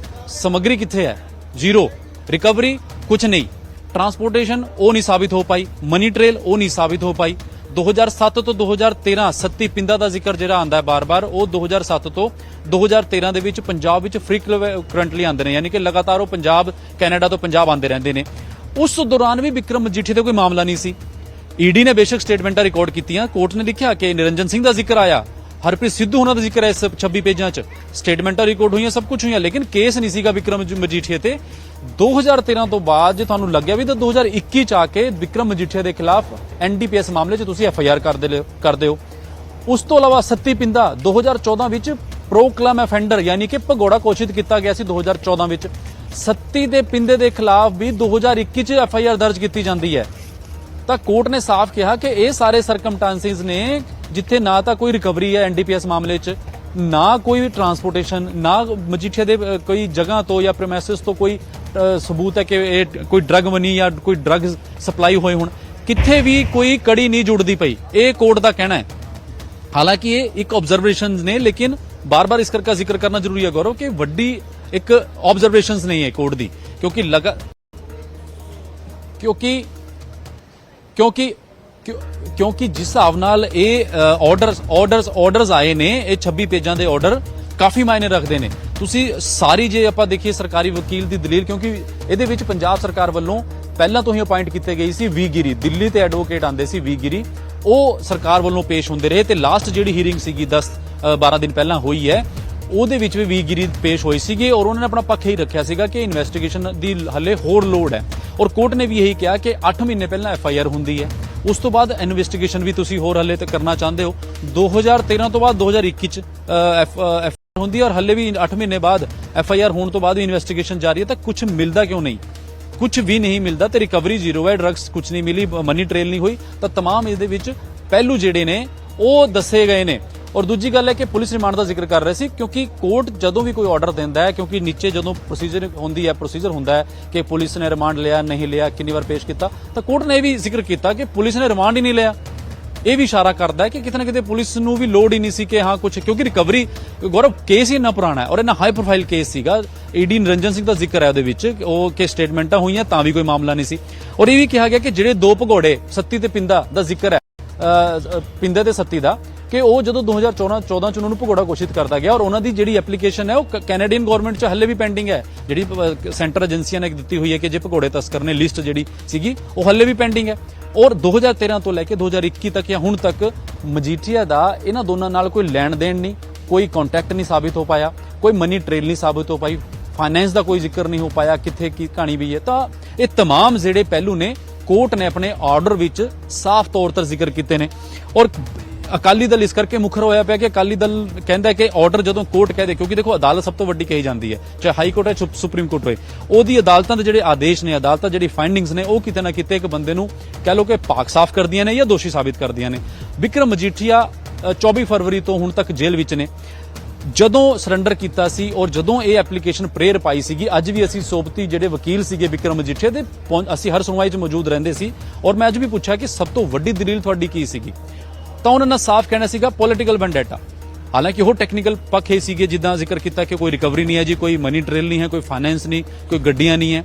ਸਮੱਗਰੀ ਕਿੱਥੇ ਹੈ? ਜ਼ੀਰੋ। ਰਿਕਵਰੀ ਕੁਝ ਨਹੀਂ, ट्रांसपोर्टेशन वो नहीं साबित हो पाई, मनी ट्रेल वो नहीं साबित हो पाई, 2007 ਤੋਂ 2013 ਸੱਤੀ ਪਿੰਡਾਂ ਦਾ ਜ਼ਿਕਰ ਜਿਹੜਾ ਆਂਦਾ ਹੈ ਬਾਰ-ਬਾਰ, ਉਹ 2007 ਤੋਂ 2013 ਦੇ ਵਿੱਚ ਪੰਜਾਬ ਵਿੱਚ ਫ੍ਰੀਕੁਐਂਟਲੀ ਆਉਂਦੇ ਨੇ, ਯਾਨੀ ਕਿ ਲਗਾਤਾਰ ਉਹ ਪੰਜਾਬ ਕੈਨੇਡਾ ਤੋਂ ਪੰਜਾਬ ਆਉਂਦੇ ਰਹਿੰਦੇ ਨੇ। ਉਸ ਦੌਰਾਨ ਵੀ ਵਿਕਰਮ ਮਜੀਠੀਆ ਤੇ ਕੋਈ ਮਾਮਲਾ ਨਹੀਂ ਸੀ। ਈਡੀ ਨੇ ਬੇਸ਼ੱਕ ਸਟੇਟਮੈਂਟਾਂ ਰਿਕਾਰਡ ਕੀਤੀਆਂ, ਕੋਰਟ ਨੇ ਲਿਖਿਆ ਕਿ ਨਿਰੰਜਨ ਸਿੰਘ ਦਾ ਜ਼ਿਕਰ ਆਇਆ, ਹਰਪ੍ਰੀਤ ਸਿੱਧੂ ਉਹਨਾਂ ਦਾ ਜ਼ਿਕਰ ਹੈ ਇਸ 26 ਪੇਜਾਂ 'ਚ, ਸਟੇਟਮੈਂਟਾਂ ਰਿਕਾਰਡ ਹੋਈਆਂ, ਸਭ ਕੁਝ ਹੋਈਆਂ, ਲੇਕਿਨ ਕੇਸ ਨਹੀਂ ਸੀਗਾ ਵਿਕਰਮ ਮਜੀਠੀਆ ਤੇ। 2013 ਤੋਂ ਬਾਅਦ ਜੇ ਤੁਹਾਨੂੰ ਲੱਗਿਆ ਵੀ ਤਾਂ 2021 ਚ ਆ ਕੇ ਵਿਕਰਮ ਮਜੀਠੀਆ ਦੇ ਖਿਲਾਫ ਐਨਡੀਪੀਐਸ ਮਾਮਲੇ 'ਚ ਤੁਸੀਂ ਐਫਆਈਆਰ ਕਰਦੇ ਹੋ। ਉਸ ਤੋਂ ਇਲਾਵਾ ਸੱਤੀ ਪਿੰਦਾ 2014 ਵਿੱਚ ਪ੍ਰੋਕਲੇਮ ਅਫੈਂਡਰ ਯਾਨੀ ਕਿ ਭਗੌੜਾ ਘੋਸ਼ਿਤ ਕੀਤਾ ਗਿਆ ਸੀ 2014 ਵਿੱਚ। ਸੱਤੀ ਦੇ ਪਿੰਦੇ ਦੇ ਖਿਲਾਫ ਵੀ 2021 ਚ ਐਫਆਈਆਰ ਦਰਜ ਕੀਤੀ ਜਾਂਦੀ ਹੈ। ਤਾਂ ਕੋਰਟ ਨੇ ਸਾਫ਼ ਕਿਹਾ ਕਿ ਇਹ ਸਾਰੇ ਸਰਕਮਟੈਂਸਿਸ ਨੇ ਜਿੱਥੇ ਨਾ ਤਾਂ ਕੋਈ ਰਿਕਵਰੀ ਹੈ ਐਨਡੀਪੀਐਸ ਮਾਮਲੇ 'ਚ, ਨਾ ਕੋਈ ਟਰਾਂਸਪੋਰਟੇਸ਼ਨ, ਨਾ ਮਜੀਠੀਆ ਦੇ ਕੋਈ ਜਗ੍ਹਾ ਤੋਂ ਜਾਂ ਪ੍ਰੈਮਿਸਿਸ ਤੋਂ ਕੋਈ ਸਬੂਤ ਹੈ ਕਿ ਇਹ ਕੋਈ ਡਰਗ ਮਨੀ ਜਾਂ ਕੋਈ ਡਰੱਗਸ ਸਪਲਾਈ ਹੋਏ ਹੋਣ, ਕਿੱਥੇ ਵੀ ਕੋਈ ਕੜੀ ਨਹੀਂ ਜੁੜਦੀ ਪਈ, ਇਹ ਕੋਰਟ ਦਾ ਕਹਿਣਾ ਹੈ। ਹਾਲਾਂਕਿ ਇਹ ਇੱਕ ਆਬਜ਼ਰਵੇਸ਼ਨਸ ਨੇ, ਲੇਕਿਨ ਬਾਰ-ਬਾਰ ਇਸ ਕਰਕੇ ਜ਼ਿਕਰ ਕਰਨਾ ਜ਼ਰੂਰੀ ਹੈ ਗੌਰਵ ਕਿ ਵੱਡੀ ਇੱਕ ਆਬਜ਼ਰਵੇਸ਼ਨਸ ਨਹੀਂ ਹੈ ਕੋਰਟ ਦੀ, ਕਿਉਂਕਿ ਜਿਸ ਹਿਸਾਬ ਨਾਲ ਇਹ ਆਰਡਰਸ ਆਏ ਨੇ, ਇਹ 26 ਪੇਜਾਂ ਦੇ ਆਰਡਰ ਕਾਫੀ ਮਾਇਨੇ ਰੱਖਦੇ ਨੇ। ਤੁਸੀਂ ਸਾਰੀ ਜੇ ਆਪਾਂ ਦੇਖੀਏ ਸਰਕਾਰੀ ਵਕੀਲ ਦੀ ਦਲੀਲ, ਕਿਉਂਕਿ ਇਹਦੇ ਵਿੱਚ ਪੰਜਾਬ ਸਰਕਾਰ ਵੱਲੋਂ ਪਹਿਲਾਂ ਤੋਂ ਹੀ ਅਪਾਇੰਟ ਕੀਤੇ ਗਈ ਸੀ ਵੀ ਗਿਰੀ, ਦਿੱਲੀ ਤੇ ਐਡਵੋਕੇਟ ਆਂਦੇ ਸੀ ਵੀ ਗਿਰੀ, ਉਹ ਸਰਕਾਰ ਵੱਲੋਂ ਪੇਸ਼ ਹੁੰਦੇ ਰਹੇ ਤੇ ਲਾਸਟ ਜਿਹੜੀ ਹੀਅਰਿੰਗ ਸੀਗੀ 10-12 ਦਿਨ ਪਹਿਲਾਂ ਹੋਈ ਹੈ, ਉਹਦੇ ਵਿੱਚ ਵੀ ਗਿਰੀ ਪੇਸ਼ ਹੋਈ ਸੀਗੀ ਔਰ ਉਹਨਾਂ ਨੇ ਆਪਣਾ ਪੱਖ ਹੀ ਰੱਖਿਆ ਸੀਗਾ ਕਿ ਇਨਵੈਸਟੀਗੇਸ਼ਨ ਦੀ ਹੱਲੇ ਹੋਰ ਲੋੜ ਹੈ। ਔਰ ਕੋਰਟ ਨੇ ਵੀ ਇਹੀ ਕਿਹਾ ਕਿ 8 ਮਹੀਨੇ ਪਹਿਲਾਂ ਐਫਆਈਆਰ ਹੁੰਦੀ ਹੈ, ਉਸ ਤੋਂ ਬਾਅਦ ਇਨਵੈਸਟੀਗੇਸ਼ਨ ਵੀ ਤੁਸੀਂ ਹੋਰ ਹੱਲੇ ਤੱਕ ਕਰਨਾ ਚਾਹੁੰਦੇ ਹੋ। 2013 ਤੋਂ ਬਾਅਦ 2021 ਚ ਐਫਆਈਆਰ ਹੁੰਦੀ ਹੈ ਔਰ ਹੱਲੇ ਵੀ 8 ਮਹੀਨੇ ਬਾਅਦ ਐਫਆਈਆਰ ਹੋਣ ਤੋਂ ਬਾਅਦ ਵੀ ਇਨਵੈਸਟੀਗੇਸ਼ਨ ਜਾਰੀ ਹੈ। ਤਾਂ ਕੁਝ ਮਿਲਦਾ ਕਿਉਂ ਨਹੀਂ? ਕੁਝ ਵੀ ਨਹੀਂ ਮਿਲਦਾ ਤੇ ਰਿਕਵਰੀ ਜ਼ੀਰੋ ਹੈ, ਡਰੱਗਸ ਕੁਝ ਨਹੀਂ ਮਿਲੀ, ਮਨੀ ਟ੍ਰੇਲ ਨਹੀਂ ਹੋਈ। ਤਾਂ तमाम ਇਹਦੇ ਵਿੱਚ ਪਹਿਲੂ ਜਿਹੜੇ ਨੇ ਉਹ ਦੱਸੇ ਗਏ ਨੇ। ਔਰ ਦੂਜੀ ਗੱਲ ਹੈ ਕਿ ਪੁਲਿਸ ਰਿਮਾਂਡ ਦਾ ਜ਼ਿਕਰ ਕਰ ਰਹੇ ਸੀ, ਕਿਉਂਕਿ ਕੋਰਟ ਜਦੋਂ ਵੀ ਕੋਈ ਆਰਡਰ ਦਿੰਦਾ ਹੈ, ਕਿਉਂਕਿ ਨੀਚੇ ਜਦੋਂ ਪ੍ਰੋਸੀਜਰ ਹੁੰਦਾ ਹੈ ਕਿ ਪੁਲਿਸ ਨੇ ਰਿਮਾਂਡ ਲਿਆ ਨਹੀਂ ਲਿਆ, ਕਿੰਨੀ ਵਾਰ ਪੇਸ਼ ਕੀਤਾ, ਤਾਂ ਕੋਰਟ ਨੇ ਇਹ ਵੀ ਜ਼ਿਕਰ ਕੀਤਾ ਕਿ ਪੁਲਿਸ ਨੇ ਰਿਮਾਂਡ ਹੀ ਨਹੀਂ ਲਿਆ। ਇਹ ਵੀ ਇਸ਼ਾਰਾ ਕਰਦਾ ਹੈ ਕਿ ਕਿਤੇ ਨਾ ਕਿਤੇ ਪੁਲਿਸ ਨੂੰ ਵੀ ਲੋੜ ਹੀ ਨਹੀਂ ਸੀ ਕਿ ਹਾਂ ਕੁਝ, ਕਿਉਂਕਿ ਰਿਕਵਰੀ ਗੌਰਵ ਕੇਸ ਹੀ ਇੰਨਾ ਪੁਰਾਣਾ ਹੈ ਔਰ ਇੰਨਾ ਹਾਈ ਪ੍ਰੋਫਾਈਲ ਕੇਸ ਸੀਗਾ। ਈਡੀ ਨਿਰੰਜਨ ਸਿੰਘ ਦਾ ਜ਼ਿਕਰ ਹੈ ਉਹਦੇ ਵਿੱਚ, ਉਹ ਕਿ ਸਟੇਟਮੈਂਟਾਂ ਹੋਈਆਂ ਤਾਂ ਵੀ ਕੋਈ ਮਾਮਲਾ ਨਹੀਂ ਸੀ। ਔਰ ਇਹ ਵੀ ਕਿਹਾ ਗਿਆ ਕਿ ਜਿਹੜੇ ਦੋ ਭਗੌੜੇ ਸੱਤੀ ਤੇ ਪਿੰਦਾ ਦਾ ਜ਼ਿਕਰ ਹੈ, ਪਿੰਦੇ ਤੇ ਸੱਤੀ ਦਾ, ਕਿ ਉਹ ਜਦੋਂ 2014 ਚ ਉਹਨਾਂ ਨੂੰ ਭਗੌੜਾ ਘੋਸ਼ਿਤ ਕਰਦਾ ਗਿਆ ਔਰ ਉਹਨਾਂ ਦੀ ਜਿਹੜੀ ਐਪਲੀਕੇਸ਼ਨ ਹੈ ਉਹ ਕੈਨੇਡੀਅਨ ਗਵਰਨਮੈਂਟ ਚ ਹੱਲੇ ਵੀ ਪੈਂਡਿੰਗ ਹੈ। ਜਿਹੜੀ ਸੈਂਟਰ ਏਜੰਸੀਆਂ ਨੇ ਦਿੱਤੀ ਹੋਈ ਹੈ ਕਿ ਜੇ ਭਗੌੜੇ ਤਸਕਰ ਨੇ ਲਿਸਟ ਜਿਹੜੀ ਸੀਗੀ ਉਹ ਹੱਲੇ ਵੀ ਪੈਂਡਿੰਗ ਹੈ। ਔਰ 2013 ਤੋਂ ਲੈ ਕੇ 2021 ਤੱਕ ਜਾਂ ਹੁਣ ਤੱਕ ਮਜੀਠੀਆ ਦਾ ਇਹਨਾਂ ਦੋਨਾਂ ਨਾਲ ਕੋਈ ਲੈਣ ਦੇਣ ਨਹੀਂ, ਕੋਈ ਕੰਟੈਕਟ ਨਹੀਂ ਸਾਬਿਤ ਹੋ ਪਾਇਆ, ਕੋਈ ਮਨੀ ਟ੍ਰੇਲ ਨਹੀਂ ਸਾਬਿਤ ਹੋ ਪਾਈ, ਫਾਈਨੈਂਸ ਦਾ ਕੋਈ ਜ਼ਿਕਰ ਨਹੀਂ ਹੋ ਪਾਇਆ, ਕਿੱਥੇ ਕੀ ਕਹਾਣੀ ਵੀ ਹੈ। ਤਾਂ ਇਹ तमाम ਜਿਹੜੇ ਪਹਿਲੂ ਨੇ ਕੋਰਟ ਨੇ ਆਪਣੇ ਆਰਡਰ ਵਿੱਚ ਸਾਫ਼ ਤੌਰ ਤੇ ਜ਼ਿਕਰ ਕੀਤੇ ਨੇ। ਔਰ ਅਕਾਲੀ ਦਲ ਇਸ ਕਰਕੇ ਮੁਖਰ ਹੋਇਆ ਪਿਆ ਕਿ ਅਕਾਲੀ ਦਲ ਕਹਿੰਦਾ ਹੈ ਕਿ ਆਰਡਰ ਜਦੋਂ ਕੋਰਟ ਕਹਦੇ, ਕਿਉਂਕਿ ਦੇਖੋ ਅਦਾਲਤ ਸਭ ਤੋਂ ਵੱਡੀ ਕਹੀ ਜਾਂਦੀ ਹੈ, ਚਾਹੇ ਹਾਈ ਕੋਰਟ ਹੈ ਸੁਪਰੀਮ ਕੋਰਟ ਹੋਏ, ਉਹਦੀ ਅਦਾਲਤਾਂ ਦੇ ਜਿਹੜੇ ਆਦੇਸ਼ ਨੇ, ਅਦਾਲਤਾਂ ਜਿਹੜੀ ਫਾਈਂਡਿੰਗਸ ਨੇ, ਉਹ ਕਿਤੇ ਨਾ ਕਿਤੇ ਇੱਕ ਬੰਦੇ ਨੂੰ ਕਹਿ ਲੋ ਕਿ ਪਾਕ ਸਾਫ਼ ਕਰਦੀਆਂ ਨੇ ਜਾਂ ਦੋਸ਼ੀ ਸਾਬਿਤ ਕਰਦੀਆਂ ਨੇ। ਵਿਕਰਮ ਮਜੀਠੀਆ 24 ਫਰਵਰੀ ਤੋਂ ਹੁਣ ਤੱਕ ਜੇਲ੍ਹ ਵਿੱਚ ਨੇ। ਜਦੋਂ ਸਰੈਂਡਰ ਕੀਤਾ ਸੀ ਔਰ ਜਦੋਂ ਇਹ ਐਪਲੀਕੇਸ਼ਨ ਪ੍ਰੇਅਰ ਪਾਈ ਸੀਗੀ, ਅੱਜ ਵੀ ਅਸੀਂ ਸੋਬਤੀ ਜਿਹੜੇ ਵਕੀਲ ਸੀਗੇ ਵਿਕਰਮ ਮਜੀਠੀਆ ਦੇ, ਅਸੀਂ ਹਰ ਸੁਣਵਾਈ 'ਚ ਮੌਜੂਦ ਰਹਿੰਦੇ ਸੀ ਔਰ ਮੈਂ ਅੱਜ ਵੀ ਪੁੱਛਿਆ ਕਿ ਸਭ ਤੋਂ ਵੱਡੀ ਦਲੀਲ ਤੁਹਾਡੀ ਕੀ ਸੀਗੀ, ਤਾਂ ਉਹਨਾਂ ਨੇ ਸਾਫ਼ ਕਹਿਣਾ ਸੀਗਾ ਪੋਲੀਟੀਕਲ ਵੈਂਡੇਟਾ। ਹਾਲਾਂਕਿ ਉਹ ਟੈਕਨੀਕਲ ਪੱਖ ਹੀ ਸੀਗੇ, ਜਿੱਦਾਂ ਜ਼ਿਕਰ ਕੀਤਾ ਕਿ ਕੋਈ ਰਿਕਵਰੀ ਨਹੀਂ ਹੈ ਜੀ, ਕੋਈ ਮਨੀ ਟ੍ਰੇਲ ਨਹੀਂ ਹੈ, ਕੋਈ ਫਾਈਨੈਂਸ ਨਹੀਂ, ਕੋਈ ਗੱਡੀਆਂ ਨਹੀਂ ਹੈ।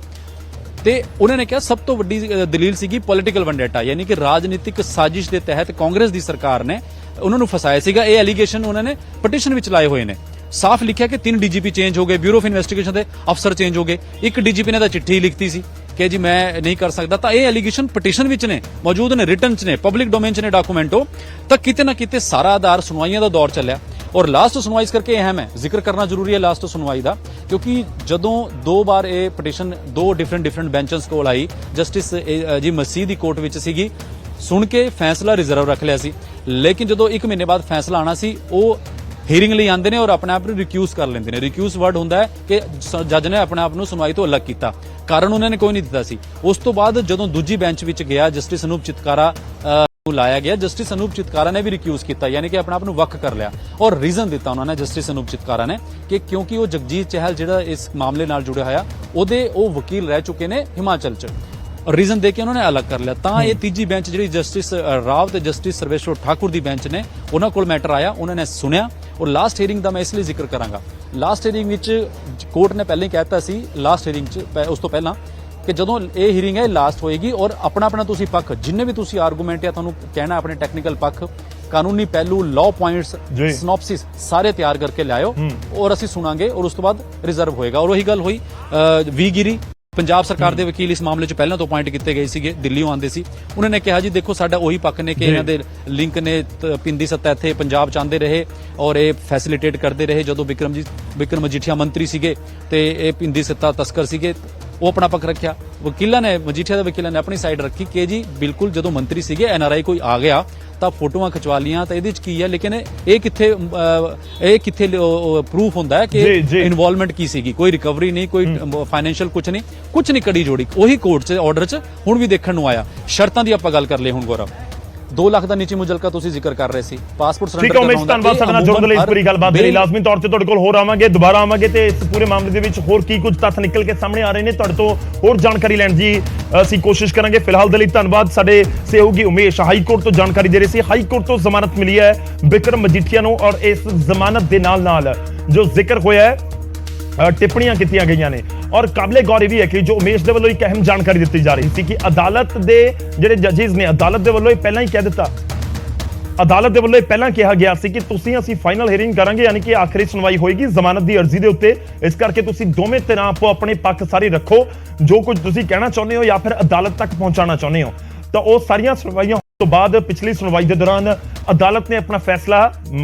ਤੇ ਉਹਨਾਂ ਨੇ ਕਿਹਾ ਸਭ ਤੋਂ ਵੱਡੀ ਦਲੀਲ ਸੀਗੀ ਪੋਲੀਟੀਕਲ ਵੈਂਡੇਟਾ, ਯਾਨੀ ਕਿ ਰਾਜਨੀਤਿਕ ਸਾਜ਼ਿਸ਼ ਦੇ ਤਹਿਤ ਕਾਂਗਰਸ ਦੀ ਸਰਕਾਰ ਨੇ ਉਹਨਾਂ ਨੂੰ ਫਸਾਇਆ ਸੀਗਾ। ਇਹ ਐਲੀਗੇਸ਼ਨ ਉਹਨਾਂ ਨੇ ਪਟੀਸ਼ਨ ਵਿੱਚ ਲਾਏ ਹੋਏ ਨੇ। ਸਾਫ਼ ਲਿਖਿਆ ਕਿ 3 ਡੀਜੀਪੀ ਚੇਂਜ ਹੋ ਗਏ, ਬਿਊਰੋ ਆਫ ਇਨਵੈਸਟੀਗੇਸ਼ਨ ਦੇ ਅਫਸਰ ਚੇਂਜ ਹੋ ਗਏ, ਇੱਕ ਡੀਜੀਪੀ ਨੇ ਤਾਂ ਚਿੱਠੀ ਲਿਖਤੀ ਸੀ ਕਿ ਜੀ ਮੈਂ ਨਹੀਂ ਕਰ ਸਕਦਾ। ਤਾਂ ਇਹ ਐਲੀਗੇਸ਼ਨ ਪਟੀਸ਼ਨ ਵਿੱਚ ਨੇ, ਮੌਜੂਦ ਨੇ, ਰਿਟਨ 'ਚ ਨੇ, ਪਬਲਿਕ ਡੋਮੇਨ 'ਚ ਨੇ ਡਾਕੂਮੈਂਟੋ। ਤਾਂ ਕਿਤੇ ਨਾ ਕਿਤੇ ਸਾਰਾ ਆਧਾਰ ਸੁਣਵਾਈਆਂ ਦਾ ਦੌਰ ਚੱਲਿਆ ਔਰ ਲਾਸਟ ਸੁਣਵਾਈ ਇਸ ਕਰਕੇ ਅਹਿਮ ਹੈ, ਜ਼ਿਕਰ ਕਰਨਾ ਜ਼ਰੂਰੀ ਹੈ ਲਾਸਟ ਸੁਣਵਾਈ ਦਾ, ਕਿਉਂਕਿ ਜਦੋਂ 2 ਵਾਰ ਇਹ ਪਟੀਸ਼ਨ 2 ਡਿਫਰੈਂਟ ਬੈਂਚਸ ਕੋਲ ਆਈ, ਜਸਟਿਸ ਜੀ ਮਸੀਹ ਦੀ ਕੋਰਟ ਵਿੱਚ ਸੀਗੀ, ਸੁਣ ਕੇ ਫੈਸਲਾ ਰਿਜ਼ਰਵ ਰੱਖ ਲਿਆ ਸੀ, ਲੇਕਿਨ ਜਦੋਂ 1 ਮਹੀਨੇ ਬਾਅਦ ਫੈਸਲਾ ਆਣਾ ਸੀ, ਉਹ ਹੀਅਰਿੰਗ ਲਈ ਆਉਂਦੇ ਨੇ ਔਰ ਆਪਣੇ ਆਪ ਨੂੰ ਰਿਕਿਊਜ਼ ਕਰ ਲੈਂਦੇ ਨੇ। ਰਿਕਿਊਜ਼ ਵਰਡ ਹੁੰਦਾ ਹੈ ਕਿ ਜੱਜ ਨੇ ਆਪਣੇ ਆਪ ਨੂੰ ਸੁਣਵਾਈ ਤੋਂ ਅਲੱਗ ਕੀਤਾ, ਕਾਰਨ ਉਹਨਾਂ ਨੇ ਕੋਈ ਨਹੀਂ ਦਿੱਤਾ ਸੀ। ਉਸ ਤੋਂ ਬਾਅਦ ਜਦੋਂ ਦੂਜੀ ਬੈਂਚ ਵਿੱਚ ਗਿਆ, ਜਸਟਿਸ ਅਨੂਪ ਚਿਤਕਾਰਾ ਨੂੰ ਲਾਇਆ ਗਿਆ, ਜਸਟਿਸ ਅਨੂਪ ਚਿਤਕਾਰਾ ਨੇ ਵੀ ਰਿਕਿਊਜ਼ ਕੀਤਾ, ਯਾਨੀ ਕਿ ਆਪਣੇ ਆਪ ਨੂੰ ਵੱਖ ਕਰ ਲਿਆ ਔਰ ਰੀਜ਼ਨ ਦਿੱਤਾ ਉਹਨਾਂ ਨੇ, ਜਸਟਿਸ ਅਨੂਪ ਚਿਤਕਾਰਾ ਨੇ, ਕਿ ਕਿਉਂਕਿ ਉਹ ਜਗਜੀਤ ਚਹਿਲ ਜਿਹੜਾ ਇਸ ਮਾਮਲੇ ਨਾਲ ਜੁੜਿਆ ਹੋਇਆ, ਉਹਦੇ ਉਹ ਵਕੀਲ ਰਹਿ ਚੁੱਕੇ ਨੇ ਹਿਮਾਚਲ 'ਚ, ਰੀਜ਼ਨ ਦੇ ਕੇ ਉਹਨਾਂ ਨੇ ਅਲੱਗ ਕਰ ਲਿਆ। ਤਾਂ ਇਹ ਤੀਜੀ ਬੈਂਚ ਜਿਹੜੀ ਜਸਟਿਸ ਰਾਵ ਤੇ ਜਸਟਿਸ ਸਰਵੇਸ਼ਵਰ ਠਾਕੁਰ ਦੀ ਬੈਂਚ ਨੇ, ਉਹਨਾਂ ਕੋਲ ਮੈਟਰ ਆਇਆ, ਉਹਨਾਂ ਨੇ ਸੁਣਿਆ। ਔਰ ਲਾਸਟ ਹੀਅਰਿੰਗ ਦਾ ਮੈਂ ਇਸ ਲਈ ਜ਼ਿਕਰ ਕਰਾਂਗਾ, ਲਾਸਟ ਹੀਅਰਿੰਗ ਵਿੱਚ ਕੋਰਟ ਨੇ ਪਹਿਲਾਂ ਹੀ ਕਹਿਤਾ ਸੀ, ਲਾਸਟ ਹੀਅਰਿੰਗ 'ਚ ਉਸ ਤੋਂ ਪਹਿਲਾਂ, ਕਿ ਜਦੋਂ ਇਹ ਹੀਅਰਿੰਗ ਹੈ ਲਾਸਟ ਹੋਏਗੀ ਔਰ ਆਪਣਾ ਤੁਸੀਂ ਪੱਖ ਜਿੰਨੇ ਵੀ ਤੁਸੀਂ ਆਰਗੂਮੈਂਟ ਜਾਂ ਤੁਹਾਨੂੰ ਕਹਿਣਾ ਆਪਣੇ ਟੈਕਨੀਕਲ ਪੱਖ ਕਾਨੂੰਨੀ ਪਹਿਲੂ ਲਾਅ ਪੁਆਇੰਟਸ ਸਿਨੋਪਸਿਸ ਸਾਰੇ ਤਿਆਰ ਕਰਕੇ ਲਿਆਇਓ ਔਰ ਅਸੀਂ ਸੁਣਾਂਗੇ ਔਰ ਉਸ ਤੋਂ ਬਾਅਦ ਰਿਜ਼ਰਵ ਹੋਏਗਾ। ਔਰ ਉਹੀ ਗੱਲ ਹੋਈ ਵੀ ਗਿਰੀ ਪੰਜਾਬ ਸਰਕਾਰ ਦੇ ਵਕੀਲ ਇਸ ਮਾਮਲੇ 'ਚ ਪਹਿਲਾਂ ਤੋਂ ਅਪਾਇੰਟ ਕੀਤੇ ਗਏ ਸੀਗੇ, ਦਿੱਲੀੋਂ ਆਉਂਦੇ ਸੀ। ਉਹਨਾਂ ਨੇ ਕਿਹਾ ਜੀ ਦੇਖੋ ਸਾਡਾ ਉਹੀ ਪੱਖ ਨੇ ਕਿ ਇਹਨਾਂ ਦੇ ਲਿੰਕ ਨੇ ਪਿੰਦੀ ਸੱਤਾ ਇੱਥੇ ਪੰਜਾਬ 'ਚ ਆਉਂਦੇ ਰਹੇ ਔਰ ਇਹ ਫੈਸਿਲਿਟੇਟ ਕਰਦੇ ਰਹੇ ਜਦੋਂ ਬਿਕਰਮ ਮਜੀਠੀਆ ਮੰਤਰੀ ਸੀਗੇ ਤੇ ਇਹ ਪਿੰਦੀ ਸੱਤਾ ਤਸਕਰ ਸੀਗੇ। ਉਹ ਆਪਣਾ ਪੱਖ ਰੱਖਿਆ, ਵਕੀਲਾਂ ਨੇ ਮਜੀਠੀਆ ਦੇ ਵਕੀਲਾਂ ਨੇ ਆਪਣੀ ਸਾਈਡ ਰੱਖੀ ਕਿ ਜੀ ਬਿਲਕੁਲ ਜਦੋਂ ਮੰਤਰੀ ਸੀਗੇ NRI ਕੋਈ ਆ ਗਿਆ ਤਾਂ ਫੋਟੋਆਂ ਖਿਚਵਾ ਲੀਆਂ ਤਾਂ ਇਹਦੇ 'ਚ ਕੀ ਹੈ, ਲੇਕਿਨ ਇਹ ਕਿੱਥੇ ਪ੍ਰੂਫ ਹੁੰਦਾ ਹੈ ਕਿ ਇਨਵੋਲਵਮੈਂਟ ਕੀ ਸੀਗੀ। ਕੋਈ ਰਿਕਵਰੀ ਨਹੀਂ, ਕੋਈ ਫਾਈਨੈਂਸ਼ੀਅਲ ਕੁਝ ਨਹੀਂ ਕੜੀ ਜੋੜੀ। ਉਹੀ ਕੋਰਟ 'ਚ ਆਰਡਰ 'ਚ ਹੁਣ ਵੀ ਦੇਖਣ ਨੂੰ ਆਇਆ। ਸ਼ਰਤਾਂ ਦੀ ਆਪਾਂ ਗੱਲ ਕਰ ਲਈ ਹੁਣ ਗੌਰਵ 2 ਲੱਖ ਦਾ ਨੀਚੀ ਮੁਜਲਕਾ ਤੁਸੀਂ ਜ਼ਿਕਰ ਕਰ ਰਹੇ ਸੀ, ਪਾਸਪੋਰਟ ਸਰੈਂਡਰ ਠੀਕ ਹੈ ਉਮੇਸ਼, ਧੰਨਵਾਦ ਸਾਡੇ ਨਾਲ ਜੁੜਨ ਲਈ। ਇਸ ਪੂਰੀ ਗੱਲਬਾਤ ਦੇ ਲਈ ਲਾਜ਼ਮੀ ਤੌਰ ਤੇ ਤੁਹਾਡੇ ਕੋਲ ਹੋਰ ਆਵਾਂਗੇ, ਦੁਬਾਰਾ ਆਵਾਂਗੇ ਤੇ ਇਸ ਪੂਰੇ ਮਾਮਲੇ ਦੇ ਵਿੱਚ ਹੋਰ ਕੀ ਕੁਝ ਤੱਥ ਨਿਕਲ ਕੇ ਸਾਹਮਣੇ ਆ ਰਹੇ ਨੇ ਤੁਹਾਡੇ ਤੋਂ ਹੋਰ ਜਾਣਕਾਰੀ ਲੈਣ ਦੀ ਅਸੀਂ ਕੋਸ਼ਿਸ਼ ਕਰਾਂਗੇ। ਫਿਲਹਾਲ ਦੇ ਲਈ ਧੰਨਵਾਦ। ਸਾਡੇ ਸਹਿਯੋਗੀ ਉਮੇਸ਼ ਹਾਈ ਕੋਰਟ ਤੋਂ ਜਾਣਕਾਰੀ ਦੇ ਰਹੇ ਸੀ। ਹਾਈ ਕੋਰਟ ਤੋਂ ਜ਼ਮਾਨਤ ਮਿਲੀ ਹੈ ਬਿਕਰਮ ਮਜੀਠੀਆ ਨੂੰ ਔਰ ਇਸ ਜ਼ਮਾਨਤ ਦੇ ਨਾਲ ਜੋ ਜ਼ਿਕਰ ਹੋਇਆ ਹੈ ਟਿੱਪਣੀਆਂ ਕੀਤੀਆਂ ਗਈਆਂ ਨੇ ਔਰ ਕਾਬਲੇ ਗੌਰ ਇਹ ਵੀ ਹੈ ਕਿ ਜੋ ਉਮੇਸ਼ ਦੇ ਵੱਲੋਂ ਇੱਕ ਅਹਿਮ ਜਾਣਕਾਰੀ ਦਿੱਤੀ ਜਾ ਰਹੀ ਸੀ ਕਿ ਅਦਾਲਤ ਦੇ ਜਿਹੜੇ ਜੱਜਿਸ ਨੇ ਅਦਾਲਤ ਦੇ ਵੱਲੋਂ ਇਹ ਪਹਿਲਾਂ ਹੀ ਕਹਿ ਦਿੱਤਾ, ਅਦਾਲਤ ਦੇ ਵੱਲੋਂ ਇਹ ਪਹਿਲਾਂ ਕਿਹਾ ਗਿਆ ਸੀ ਕਿ ਅਸੀਂ ਫਾਈਨਲ ਹੀਅਰਿੰਗ ਕਰਾਂਗੇ, ਯਾਨੀ ਕਿ ਆਖਰੀ ਸੁਣਵਾਈ ਹੋਏਗੀ ਜ਼ਮਾਨਤ ਦੀ ਅਰਜ਼ੀ ਦੇ ਉੱਤੇ। ਇਸ ਕਰਕੇ ਤੁਸੀਂ ਦੋਵੇਂ ਧਿਰਾਂ ਆਪੋ ਆਪਣੇ ਪੱਖ ਸਾਰੇ ਰੱਖੋ, ਜੋ ਕੁਝ ਤੁਸੀਂ ਕਹਿਣਾ ਚਾਹੁੰਦੇ ਹੋ ਜਾਂ ਫਿਰ ਅਦਾਲਤ ਤੱਕ ਪਹੁੰਚਾਉਣਾ ਚਾਹੁੰਦੇ ਹੋ। ਤਾਂ ਉਹ ਸਾਰੀਆਂ ਸੁਣਵਾਈਆਂ ਤੋਂ ਬਾਅਦ ਪਿਛਲੀ ਸੁਣਵਾਈ ਦੇ ਦੌਰਾਨ ਅਦਾਲਤ ਨੇ ਆਪਣਾ ਫੈਸਲਾ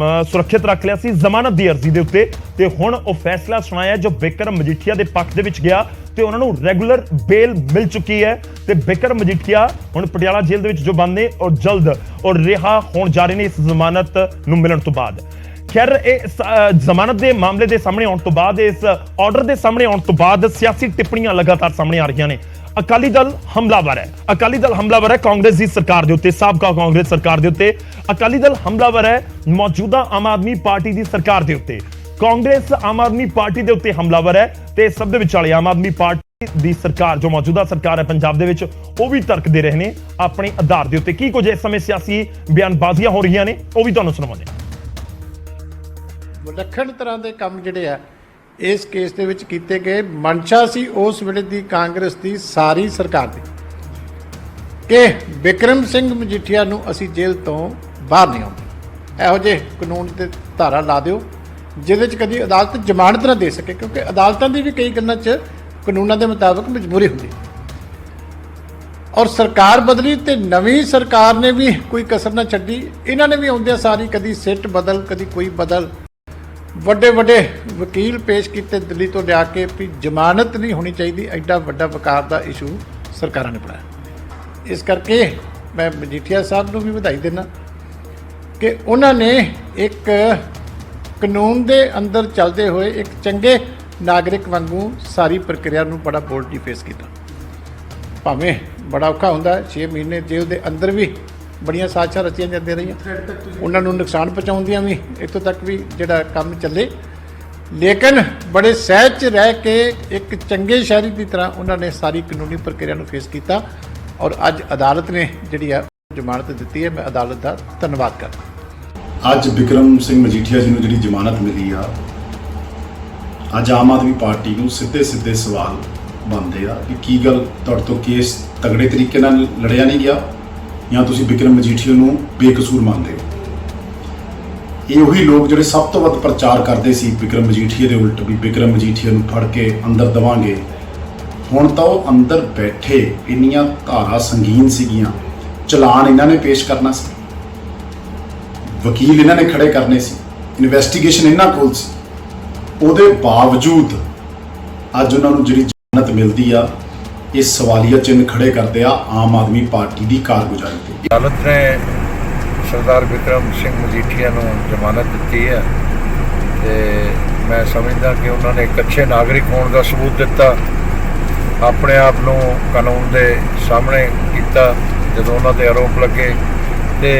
ਸੁਰੱਖਿਅਤ ਰੱਖ ਲਿਆ ਸੀ ਜ਼ਮਾਨਤ ਦੀ ਅਰਜ਼ੀ ਦੇ ਉੱਤੇ ਤੇ ਹੁਣ ਉਹ ਫੈਸਲਾ ਸੁਣਾਇਆ ਜੋ ਬਿਕਰਮ ਮਜੀਠੀਆ ਦੇ ਪੱਖ ਦੇ ਵਿੱਚ ਗਿਆ ਤੇ ਉਹਨਾਂ ਨੂੰ ਰੈਗੂਲਰ ਬੇਲ ਮਿਲ ਚੁੱਕੀ ਹੈ ਤੇ ਬਿਕਰਮ ਮਜੀਠੀਆ ਹੁਣ ਪਟਿਆਲਾ ਜੇਲ੍ਹ ਦੇ ਵਿੱਚ ਜੋ ਬੰਦ ਨੇ ਔਰ ਜਲਦ ਔਰ ਰਿਹਾ ਹੋਣ ਜਾ ਰਹੇ ਨੇ ਇਸ ਜ਼ਮਾਨਤ ਨੂੰ ਮਿਲਣ ਤੋਂ ਬਾਅਦ। ਖੈਰ ਇਹ ਜ਼ਮਾਨਤ ਦੇ ਮਾਮਲੇ ਦੇ ਸਾਹਮਣੇ ਆਉਣ ਤੋਂ ਬਾਅਦ, ਇਸ ਆਰਡਰ ਦੇ ਸਾਹਮਣੇ ਆਉਣ ਤੋਂ ਬਾਅਦ ਸਿਆਸੀ ਟਿੱਪਣੀਆਂ ਲਗਾਤਾਰ ਸਾਹਮਣੇ ਆ ਰਹੀਆਂ ਨੇ। ਅਕਾਲੀ ਦਲ ਹਮਲਾਵਰ ਹੈ, ਅਕਾਲੀ ਦਲ ਹਮਲਾਵਰ ਹੈ ਕਾਂਗਰਸ ਦੀ ਸਰਕਾਰ ਦੇ ਉੱਤੇ, ਸਾਬਕਾ ਕਾਂਗਰਸ ਸਰਕਾਰ ਦੇ ਉੱਤੇ। ਅਕਾਲੀ ਦਲ ਹਮਲਾਵਰ ਹੈ ਮੌਜੂਦਾ ਆਮ ਆਦਮੀ ਪਾਰਟੀ ਦੀ ਸਰਕਾਰ ਦੇ ਉੱਤੇ। ਕਾਂਗਰਸ ਆਮ ਆਦਮੀ ਪਾਰਟੀ ਦੇ ਉੱਤੇ ਹਮਲਾਵਰ ਹੈ ਤੇ ਸਭ ਦੇ ਵਿਚਾਲੇ ਆਮ ਆਦਮੀ ਪਾਰਟੀ ਦੀ ਸਰਕਾਰ ਜੋ ਮੌਜੂਦਾ ਸਰਕਾਰ ਹੈ ਪੰਜਾਬ ਦੇ ਵਿੱਚ ਉਹ ਵੀ ਤਰਕ ਦੇ ਰਹੇ ਨੇ ਆਪਣੇ ਆਧਾਰ ਦੇ ਉੱਤੇ। ਕੀ ਕੁਝ ਇਸ ਸਮੇਂ ਸਿਆਸੀ ਬਿਆਨਬਾਜ਼ੀਆਂ ਹੋ ਰਹੀਆਂ ਨੇ ਉਹ ਵੀ ਤੁਹਾਨੂੰ ਸੁਣਾਉਂਦੇ ਹਾਂ। ਵਿਲੱਖਣ ਤਰ੍ਹਾਂ ਦੇ ਕੰਮ ਜਿਹੜੇ ਆ ਇਸ ਕੇਸ ਦੇ ਵਿੱਚ ਕੀਤੇ ਗਏ। ਮਨਸ਼ਾ ਸੀ ਉਸ ਵੇਲੇ ਦੀ ਕਾਂਗਰਸ ਦੀ ਸਾਰੀ ਸਰਕਾਰ ਦੀ ਕਿ ਬਿਕਰਮ ਸਿੰਘ ਮਜੀਠੀਆ ਨੂੰ ਅਸੀਂ ਜੇਲ੍ਹ ਤੋਂ ਬਾਹਰ ਨਹੀਂ ਆਉਂਦੇ। ਇਹੋ ਜਿਹੇ ਕਾਨੂੰਨ ਤੇ ਧਾਰਾ ਲਾ ਦਿਓ ਜਿਹਦੇ 'ਚ ਕਦੀ ਅਦਾਲਤ ਜ਼ਮਾਨਤ ਨਾ ਦੇ ਸਕੇ, ਕਿਉਂਕਿ ਅਦਾਲਤਾਂ ਦੀ ਵੀ ਕਈ ਗੱਲਾਂ 'ਚ ਕਾਨੂੰਨਾਂ ਦੇ ਮੁਤਾਬਕ ਮਜਬੂਰੀ ਹੁੰਦੀ। ਔਰ ਸਰਕਾਰ ਬਦਲੀ ਤੇ ਨਵੀਂ ਸਰਕਾਰ ਨੇ ਵੀ ਕੋਈ ਕਸਰ ਨਾ ਛੱਡੀ। ਇਹਨਾਂ ਨੇ ਵੀ ਆਉਂਦਿਆਂ ਸਾਰੀ ਕਦੀ ਸਿੱਟ ਬਦਲ, ਕਦੀ ਕੋਈ ਬਦਲ, ਵੱਡੇ ਵਕੀਲ ਪੇਸ਼ ਕੀਤੇ ਦਿੱਲੀ ਤੋਂ ਲਿਆ ਕੇ ਵੀ ਜ਼ਮਾਨਤ ਨਹੀਂ ਹੋਣੀ ਚਾਹੀਦੀ। ਐਡਾ ਵੱਡਾ ਵਕਾਰ ਦਾ ਇਸ਼ੂ ਸਰਕਾਰਾਂ ਨੇ ਬਣਾਇਆ। ਇਸ ਕਰਕੇ ਮੈਂ ਮਜੀਠੀਆ ਸਾਹਿਬ ਨੂੰ ਵੀ ਵਧਾਈ ਦਿੰਦਾ ਕਿ ਉਹਨਾਂ ਨੇ ਇੱਕ ਕਾਨੂੰਨ ਦੇ ਅੰਦਰ ਚੱਲਦੇ ਹੋਏ ਇੱਕ ਚੰਗੇ ਨਾਗਰਿਕ ਵਾਂਗੂ ਸਾਰੀ ਪ੍ਰਕਿਰਿਆ ਨੂੰ ਬੜਾ ਬੋਲਡਲੀ ਫੇਸ ਕੀਤਾ। ਭਾਵੇਂ ਬੜਾ ਔਖਾ ਹੁੰਦਾ 6 ਮਹੀਨੇ ਜੇਲ੍ਹ ਦੇ ਅੰਦਰ ਵੀ ਬੜੀਆਂ ਸਾਜ਼ਿਸ਼ਾਂ ਰਚੀਆਂ ਜਾਂਦੀਆਂ ਰਹੀਆਂ, ਉਹਨਾਂ ਨੂੰ ਨੁਕਸਾਨ ਪਹੁੰਚਾਉਂਦੀਆਂ ਵੀ, ਇੱਥੋਂ ਤੱਕ ਵੀ ਜਿਹੜਾ ਕੰਮ ਚੱਲੇ। ਲੇਕਿਨ ਬੜੇ ਸਹਿਜ 'ਚ ਰਹਿ ਕੇ ਇੱਕ ਚੰਗੇ ਸ਼ਹਿਰੀ ਦੀ ਤਰ੍ਹਾਂ ਉਹਨਾਂ ਨੇ ਸਾਰੀ ਕਾਨੂੰਨੀ ਪ੍ਰਕਿਰਿਆ ਨੂੰ ਫੇਸ ਕੀਤਾ ਔਰ ਅੱਜ ਅਦਾਲਤ ਨੇ ਜਿਹੜੀ ਆ ਜ਼ਮਾਨਤ ਦਿੱਤੀ ਹੈ। ਮੈਂ ਅਦਾਲਤ ਦਾ ਧੰਨਵਾਦ ਕਰਦਾ। ਅੱਜ ਬਿਕਰਮ ਸਿੰਘ ਮਜੀਠੀਆ ਜੀ ਨੂੰ ਜਿਹੜੀ ਜ਼ਮਾਨਤ ਮਿਲੀ ਆ, ਅੱਜ ਆਮ ਆਦਮੀ ਪਾਰਟੀ ਨੂੰ ਸਿੱਧੇ ਸਵਾਲ ਬਣਦੇ ਆ ਕਿ ਕੀ ਗੱਲ ਤੁਹਾਡੇ ਤੋਂ ਕੇਸ ਤਗੜੇ ਤਰੀਕੇ ਨਾਲ ਲੜਿਆ ਨਹੀਂ ਗਿਆ ਜਾਂ ਤੁਸੀਂ ਬਿਕਰਮ ਮਜੀਠੀਆ ਨੂੰ ਬੇਕਸੂਰ ਮੰਨਦੇ ਹੋ। ਇਹ ਉਹੀ ਲੋਕ ਜਿਹੜੇ ਸਭ ਤੋਂ ਵੱਧ ਪ੍ਰਚਾਰ ਕਰਦੇ ਸੀ ਬਿਕਰਮ ਮਜੀਠੀਆ ਦੇ ਉਲਟ ਵੀ ਬਿਕਰਮ ਮਜੀਠੀਆ ਨੂੰ ਫੜ ਕੇ ਅੰਦਰ ਦਵਾਂਗੇ। ਹੁਣ ਤਾਂ ਉਹ ਅੰਦਰ ਬੈਠੇ, ਇੰਨੀਆਂ ਧਾਰਾਂ ਸੰਗੀਨ ਸੀਗੀਆਂ, ਚਲਾਨ ਇਹਨਾਂ ਨੇ ਪੇਸ਼ ਕਰਨਾ ਸੀ, ਵਕੀਲ ਇਹਨਾਂ ਨੇ ਖੜੇ ਕਰਨੇ ਸੀ, ਇਨਵੈਸਟੀਗੇਸ਼ਨ ਇਹਨਾਂ ਕੋਲ ਸੀ। ਉਹਦੇ ਬਾਵਜੂਦ ਅੱਜ ਉਹਨਾਂ ਨੂੰ ਜਿਹੜੀ ਜ਼ਮਾਨਤ ਮਿਲਦੀ ਆ, ਇਹ ਸਵਾਲੀਆ ਚਿੰਨ੍ਹ ਖੜੇ ਕਰਦੇ ਆ ਆਮ ਆਦਮੀ ਪਾਰਟੀ ਦੀ ਕਾਰਗੁਜ਼ਾਰੀ ਤੇ। ਅਦਾਲਤ ਨੇ ਸਰਦਾਰ ਬਿਕਰਮ ਸਿੰਘ ਮਜੀਠੀਆ ਨੂੰ ਜ਼ਮਾਨਤ ਦਿੱਤੀ ਹੈ ਤੇ ਮੈਂ ਸਮਝਦਾ ਕਿ ਉਹਨਾਂ ਨੇ ਇੱਕ ਅੱਛੇ ਨਾਗਰਿਕ ਹੋਣ ਦਾ ਸਬੂਤ ਦਿੱਤਾ, ਆਪਣੇ ਆਪ ਨੂੰ ਕਾਨੂੰਨ ਦੇ ਸਾਹਮਣੇ ਕੀਤਾ। ਜਦੋਂ ਉਹਨਾਂ ਦੇ ਆਰੋਪ ਲੱਗੇ ਤੇ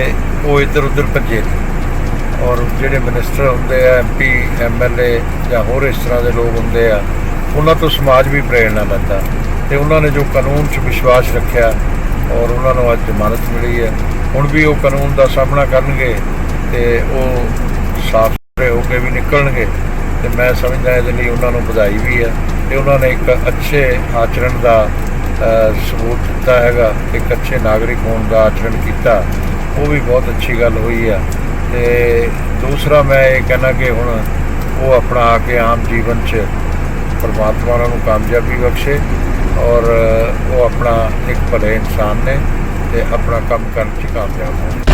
ਉਹ ਇੱਧਰ ਉੱਧਰ ਭੱਜੇ ਔਰ ਜਿਹੜੇ ਮਿਨਿਸਟਰ ਹੁੰਦੇ ਆ, MP MLA ਜਾਂ ਹੋਰ ਇਸ ਤਰ੍ਹਾਂ ਦੇ ਲੋਕ ਹੁੰਦੇ ਆ, ਉਹਨਾਂ ਤੋਂ ਸਮਾਜ ਵੀ ਪ੍ਰੇਰਨਾ ਲੈਂਦਾ ਤੇ ਉਹਨਾਂ ਨੇ ਜੋ ਕਾਨੂੰਨ 'ਚ ਵਿਸ਼ਵਾਸ ਰੱਖਿਆ ਔਰ ਉਹਨਾਂ ਨੂੰ ਅੱਜ ਜ਼ਮਾਨਤ ਮਿਲੀ ਹੈ। ਹੁਣ ਵੀ ਉਹ ਕਾਨੂੰਨ ਦਾ ਸਾਹਮਣਾ ਕਰਨਗੇ ਤੇ ਉਹ ਸਾਫ਼ ਸੁਥਰੇ ਹੋ ਕੇ ਵੀ ਨਿਕਲਣਗੇ ਤੇ ਮੈਂ ਸਮਝਦਾ ਇਹਦੇ ਲਈ ਉਹਨਾਂ ਨੂੰ ਵਧਾਈ ਵੀ ਹੈ ਤੇ ਉਹਨਾਂ ਨੇ ਇੱਕ ਅੱਛੇ ਆਚਰਣ ਦਾ ਸਬੂਤ ਦਿੱਤਾ ਹੈਗਾ, ਇੱਕ ਅੱਛੇ ਨਾਗਰਿਕ ਹੋਣ ਦਾ ਆਚਰਣ ਕੀਤਾ, ਉਹ ਵੀ ਬਹੁਤ ਅੱਛੀ ਗੱਲ ਹੋਈ ਆ। ਤੇ ਦੂਸਰਾ ਮੈਂ ਇਹ ਕਹਿਣਾ ਕਿ ਹੁਣ ਉਹ ਆਪਣਾ ਆ ਕੇ ਆਮ ਜੀਵਨ 'ਚ ਪਰਮਾਤਮਾ ਉਹਨਾਂ ਨੂੰ ਕਾਮਯਾਬੀ ਬਖਸ਼ੇ ਔਰ ਉਹ ਆਪਣਾ ਇੱਕ ਭਲੇ ਇਨਸਾਨ ਨੇ ਤੇ ਆਪਣਾ ਕੰਮ ਕਰਨ 'ਚ ਕਾਮਯਾਬ ਹੋਣ।